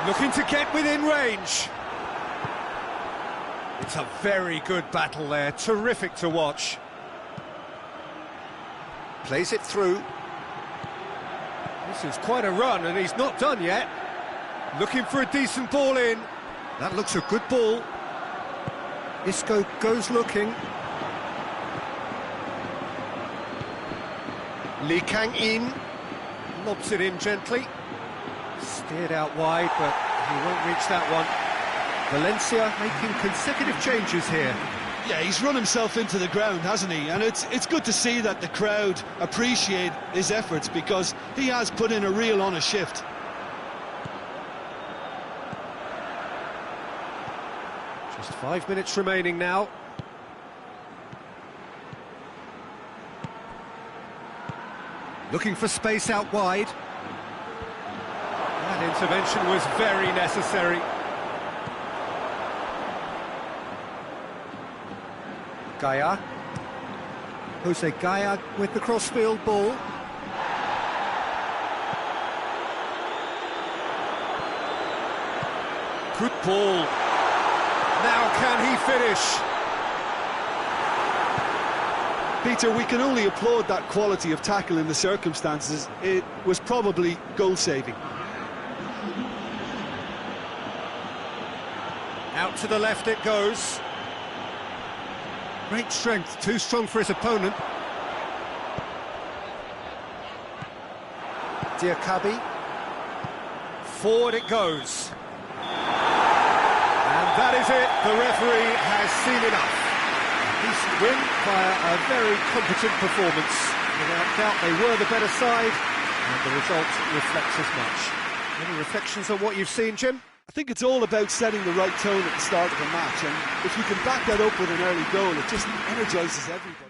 Looking to get within range. It's a very good battle there, terrific to watch. Plays it through. This is quite a run, and he's not done yet. Looking for a decent ball in. That looks a good ball. Isco goes looking. Lee Kang-in lobs it in gently. Steered out wide, but he won't reach that one. Valencia making consecutive changes here. Yeah, he's run himself into the ground, hasn't he? And it's good to see that the crowd appreciate his efforts, because he has put in a real honest shift. Just 5 minutes remaining now. Looking for space out wide. That intervention was very necessary. Gaia. Jose Gaia with the crossfield ball. Good ball. Now can he finish? Peter, we can only applaud that quality of tackle in the circumstances. It was probably goal-saving. Out to the left it goes. Great strength, too strong for his opponent. Diakabi. Forward it goes. And that is it. The referee has seen enough. Decent win via a very competent performance. Without doubt, they were the better side, and the result reflects as much. Any reflections on what you've seen, Jim? I think it's all about setting the right tone at the start of a match, and if you can back that up with an early goal, it just energises everybody.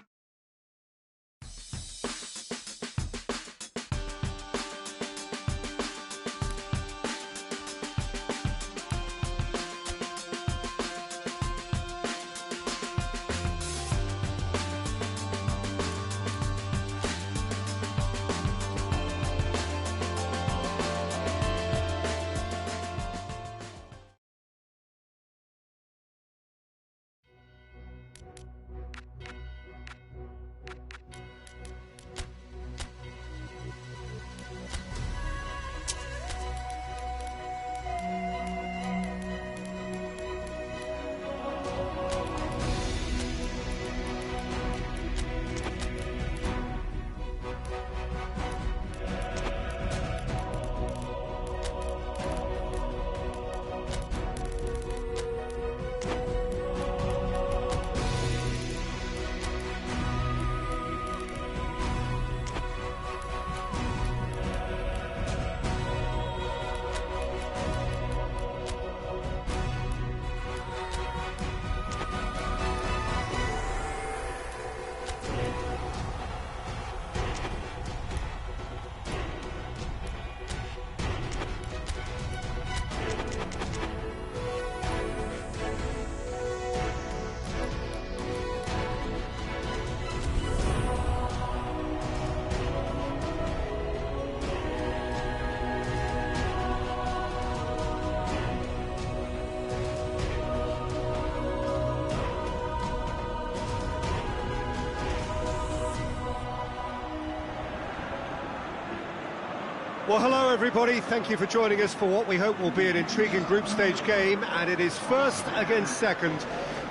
Well, hello everybody, thank you for joining us for what we hope will be an intriguing group stage game, and it is first against second.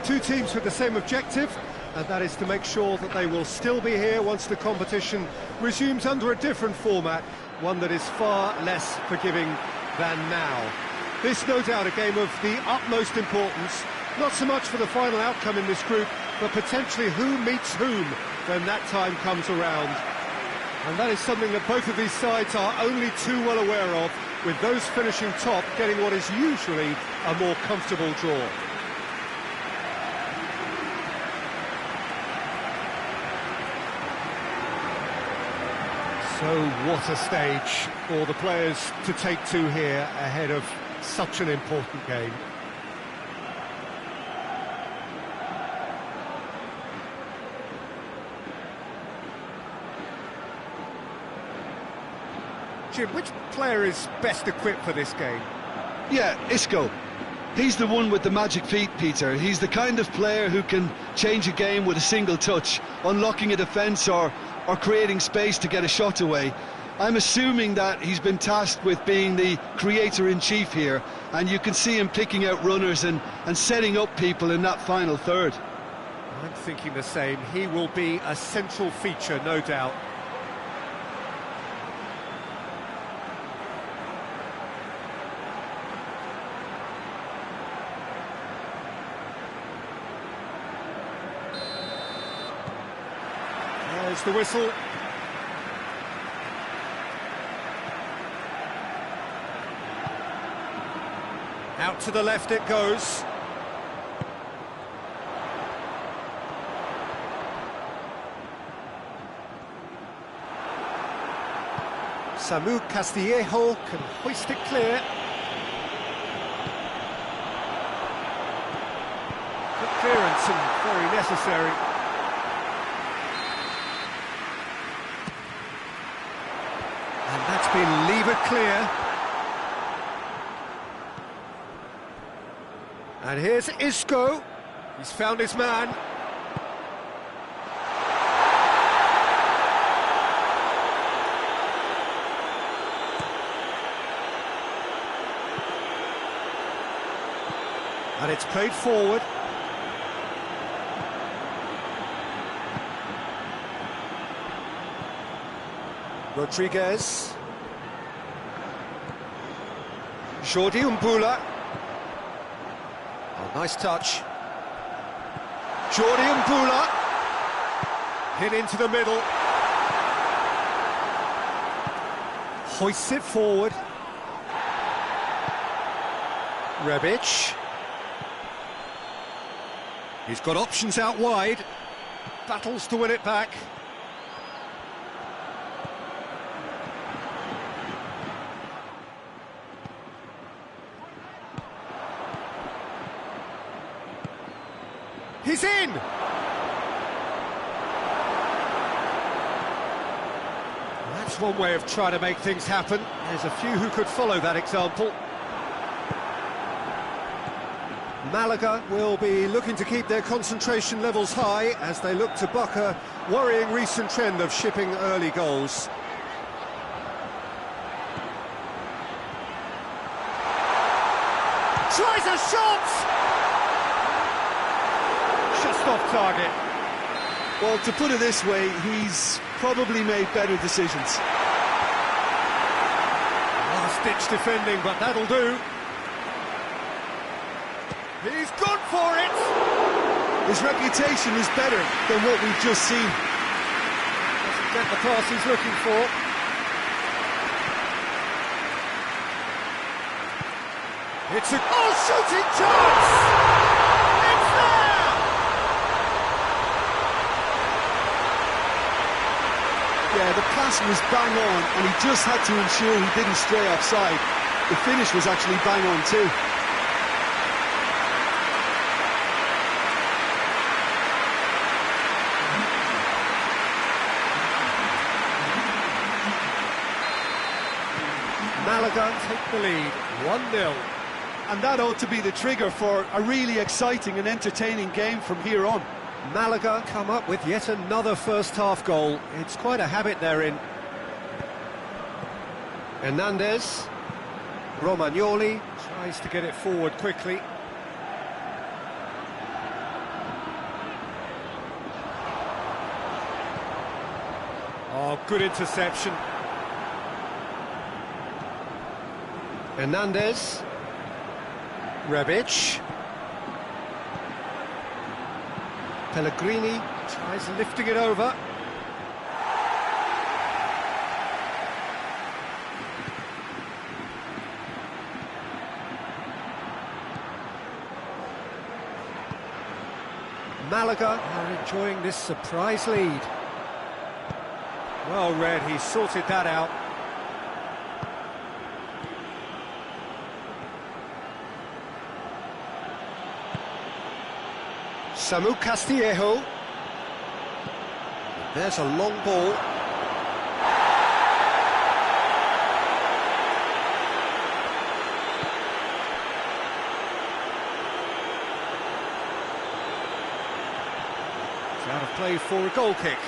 Two teams with the same objective, and that is to make sure that they will still be here once the competition resumes under a different format, one that is far less forgiving than now. This, no doubt, a game of the utmost importance, not so much for the final outcome in this group, but potentially who meets whom when that time comes around. And that is something that both of these sides are only too well aware of, with those finishing top getting what is usually a more comfortable draw. So what a stage for the players to take to here ahead of such an important game. Jim, which player is best equipped for this game? Yeah, Isco. He's the one with the magic feet, Peter. He's the kind of player who can change a game with a single touch, unlocking a defence or creating space to get a shot away. I'm assuming that he's been tasked with being the creator-in-chief here, and you can see him picking out runners and setting up people in that final third. I'm thinking the same. He will be a central feature, no doubt. There's the whistle. Out to the left it goes. Samu Castillejo can hoist it clear. Good clearance and very necessary. And that's been levered clear. And here's Isco. He's found his man. And it's played forward. Rodriguez. Jordi Mbula. Oh, nice touch. Jordi Mbula. Hit into the middle. Hoists it forward. Rebic. He's got options out wide. Battles to win it back. He's in! That's one way of trying to make things happen. There's a few who could follow that example. Malaga will be looking to keep their concentration levels high as they look to buck a worrying recent trend of shipping early goals. Tries a shot! Just off target. Well, to put it this way, he's probably made better decisions. Last-ditch defending, but that'll do. He's gone for it! His reputation is better than what we've just seen. Doesn't get the pass he's looking for. It's a shooting chance! It's there! Yeah, the pass was bang on, and he just had to ensure he didn't stray offside. The finish was actually bang on too. Malaga take the lead, 1-0. And that ought to be the trigger for a really exciting and entertaining game from here on. Malaga come up with yet another first-half goal. It's quite a habit they're in. Hernandez. Romagnoli tries to get it forward quickly. Oh, good interception. Hernandez. Rebic. Pellegrini tries lifting it over. Malaga are enjoying this surprise lead. Well read, he sorted that out. Samu Castillejo. There's a long ball. It's out of play for a goal kick.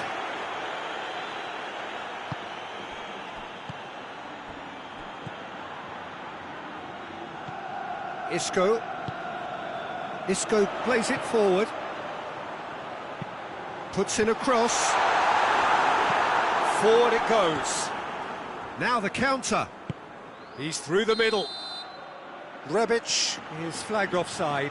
Isco plays it forward. Puts in a cross. Forward it goes. Now the counter. He's through the middle. Rebic is flagged offside.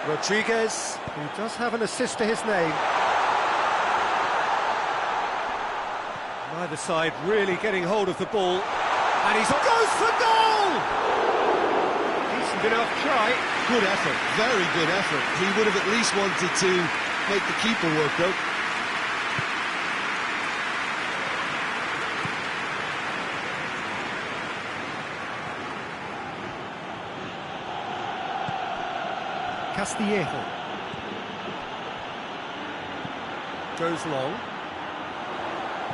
Rodriguez, who does have an assist to his name. Neither side really getting hold of the ball, and he's goes for goal! Decent enough try. Good effort, very good effort. He would have at least wanted to make the keeper work though. Castillejo goes long,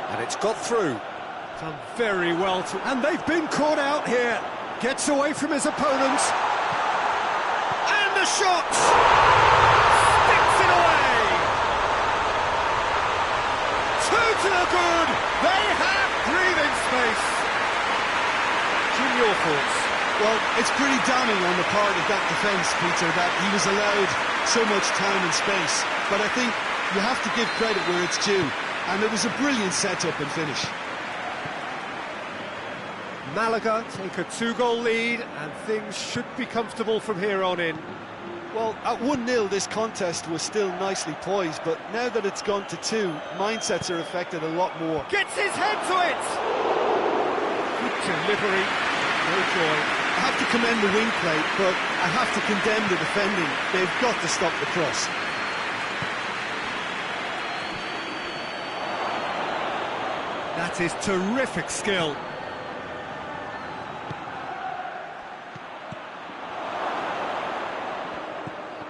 and it's got through. Done very well and they've been caught out here. Gets away from his opponents, and the shot sticks it away. 2 to the good. They have breathing space. Jim, your thoughts? Well, it's pretty damning on the part of that defence, Peter, that he was allowed so much time and space. But I think you have to give credit where it's due, and it was a brilliant set-up and finish. Malaga take a 2-goal lead, and things should be comfortable from here on in. Well, at 1-0, this contest was still nicely poised, but now that it's gone to 2, mindsets are affected a lot more. Gets his head to it! Good delivery, no joy. I have to commend the wing play, but I have to condemn the defending. They've got to stop the cross. That is terrific skill.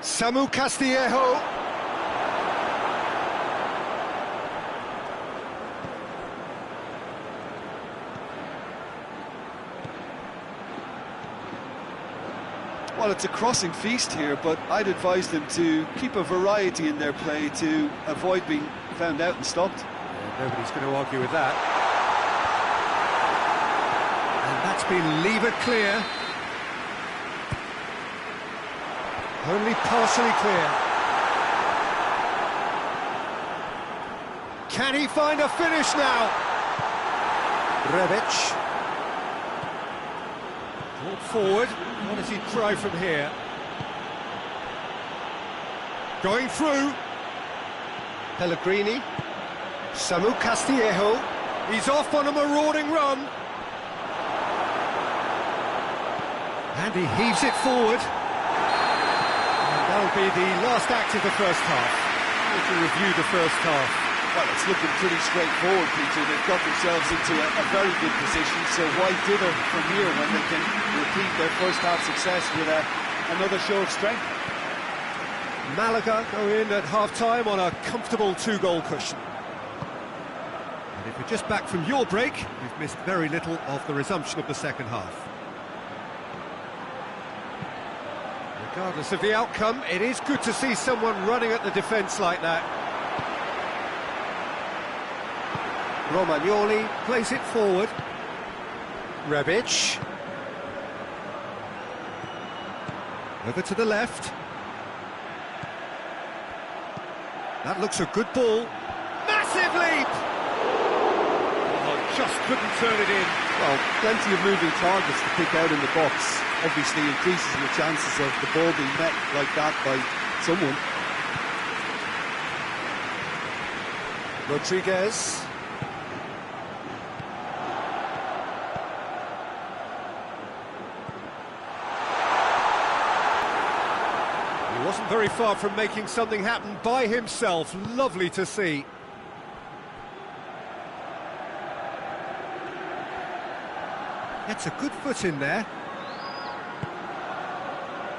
Samu Castillejo. Well, it's a crossing feast here, but I'd advise them to keep a variety in their play to avoid being found out and stopped. Yeah, nobody's going to argue with that. And that's been levered clear. Only partially clear. Can he find a finish now? Rebic. Brought forward. What does he try from here? Going through. Pellegrini. Samu Castillejo. He's off on a marauding run. And he heaves it forward. And that'll be the last act of the first half. We'll to review the first half. Well, it's looking pretty straightforward, Peter. They've got themselves into a very good position, so why dither from here when they can repeat their first half success with another show of strength? Malaga go in at half-time on a comfortable 2-goal cushion. And if you're just back from your break, you've missed very little of the resumption of the second half. Regardless of the outcome, it is good to see someone running at the defence like that. Romagnoli plays it forward. Rebic. Over to the left. That looks a good ball. Massive leap! just couldn't turn it in. Well, plenty of moving targets to pick out in the box. Obviously increases the chances of the ball being met like that by someone. Rodriguez. He wasn't very far from making something happen by himself. Lovely to see. Gets a good foot in there.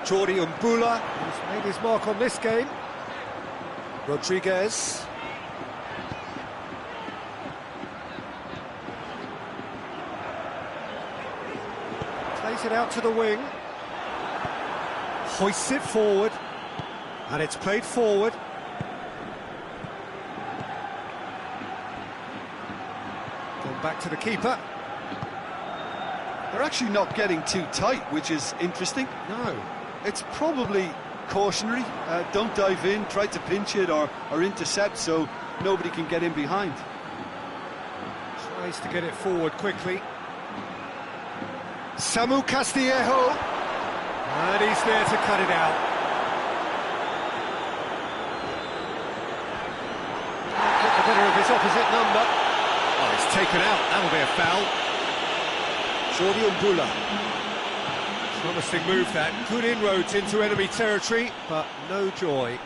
Jordi Mbula, who's made his mark on this game. Rodriguez. Plays it out to the wing. Hoists it forward. And it's played forward. Gone back to the keeper. They're actually not getting too tight, which is interesting. No. It's probably cautionary. Don't dive in, try to pinch it or intercept so nobody can get in behind. Tries to get it forward quickly. Samu Castillejo. And he's there to cut it out. Get the better of his opposite number. Oh, it's taken out. That'll be a foul. Jordi Mbula. Promising move that. Good inroads into enemy territory, but no joy.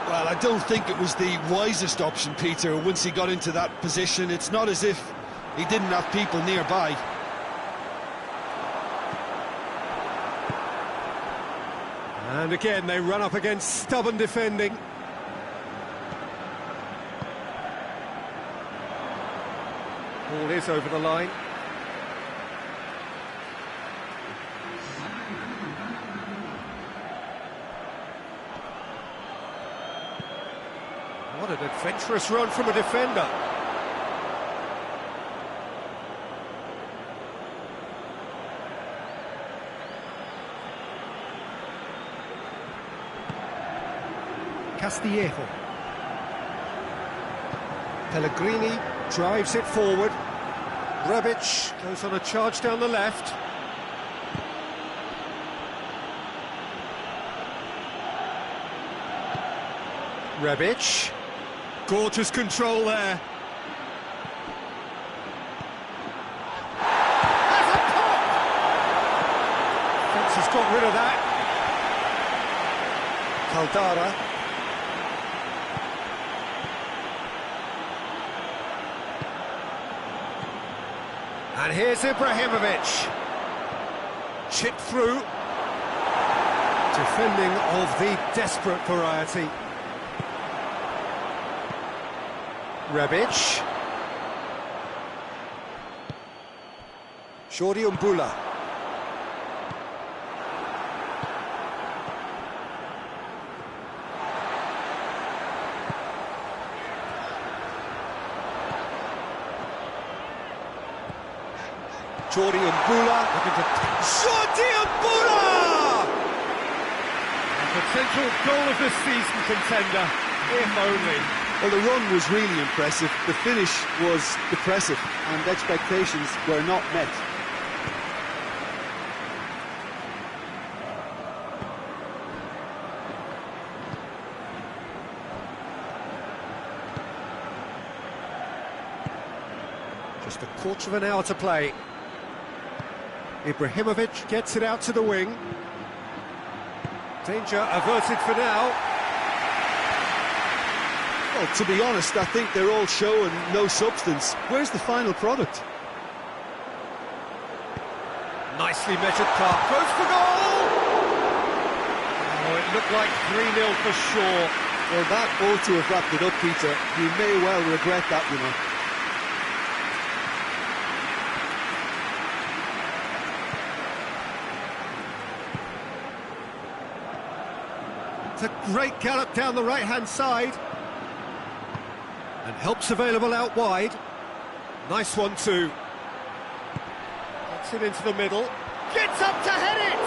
Well, I don't think it was the wisest option, Peter, once he got into that position. It's not as if he didn't have people nearby. And again, they run up against stubborn defending. Ball is over the line. What an adventurous run from a defender. Castillejo. Pellegrini drives it forward. Rebic goes on a charge down the left. Rebic. Gorgeous control there. That's a pop! Fence has got rid of that. Caldara. And here's Ibrahimovic. Chipped through. Defending of the desperate variety. Rebic. Jordi Mbula. Jordi Mbula looking to... Jordi Mbula! A potential goal of the season contender, if only. Well, the run was really impressive, the finish was depressive, and expectations were not met. Just a quarter of an hour to play. Ibrahimovic gets it out to the wing. Danger averted for now. Well, to be honest, I think they're all show and no substance. Where's the final product? Nicely measured cut. Goes for goal! Oh, it looked like 3-0 for sure. Well, that ought to have wrapped it up, Peter. You may well regret that, you know. It's a great gallop down the right-hand side. And help's available out wide. Nice one too. Gets it into the middle. Gets up to head it!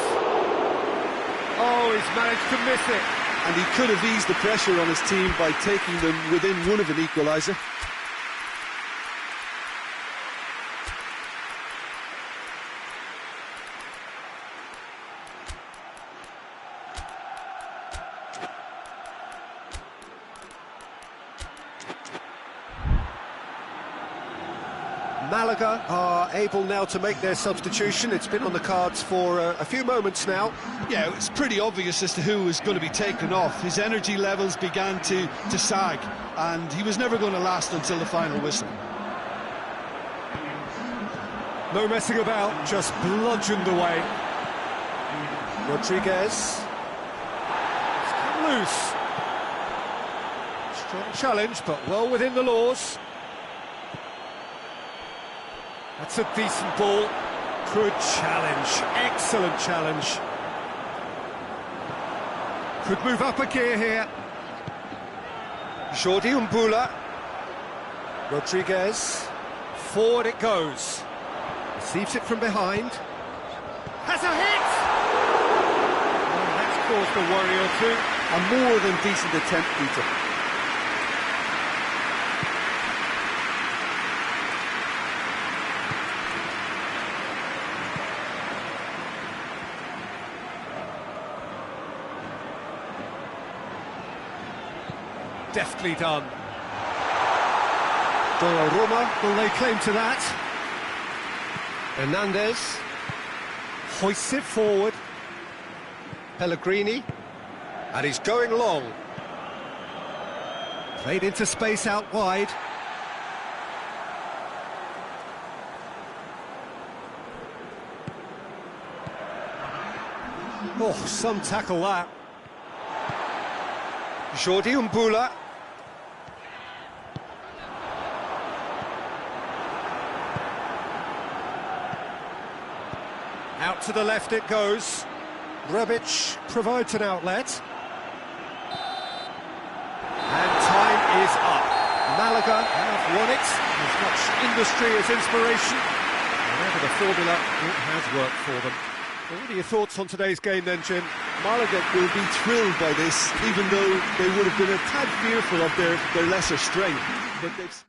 Oh, he's managed to miss it. And he could have eased the pressure on his team by taking them within one of an equaliser. Malaga are able now to make their substitution. It's been on the cards for a few moments now. Yeah, it's pretty obvious as to who was going to be taken off. His energy levels began to sag, and he was never going to last until the final whistle. No messing about, just bludgeoned away. Rodriguez. It's come loose. Strong challenge, but well within the laws. That's a decent ball. Good challenge. Excellent challenge. Could move up a gear here. Jordi Umbula. Rodriguez. Forward it goes. Receives it from behind. Has a hit! Oh, that's caused a worry or two. A more than decent attempt, Peter. Deftly done. Donnarumma. Will they claim to that? Hernandez. Hoists it forward. Pellegrini. And he's going long. Played into space out wide. Oh, some tackle that. Jordi Umbula. Out to the left it goes. Rebic provides an outlet. And time is up. Malaga have won it. As much industry as inspiration. Whatever the formula, it has worked for them. Well, what are your thoughts on today's game then, Jim? Malaga will be thrilled by this, even though they would have been a tad fearful of their lesser strength. But they've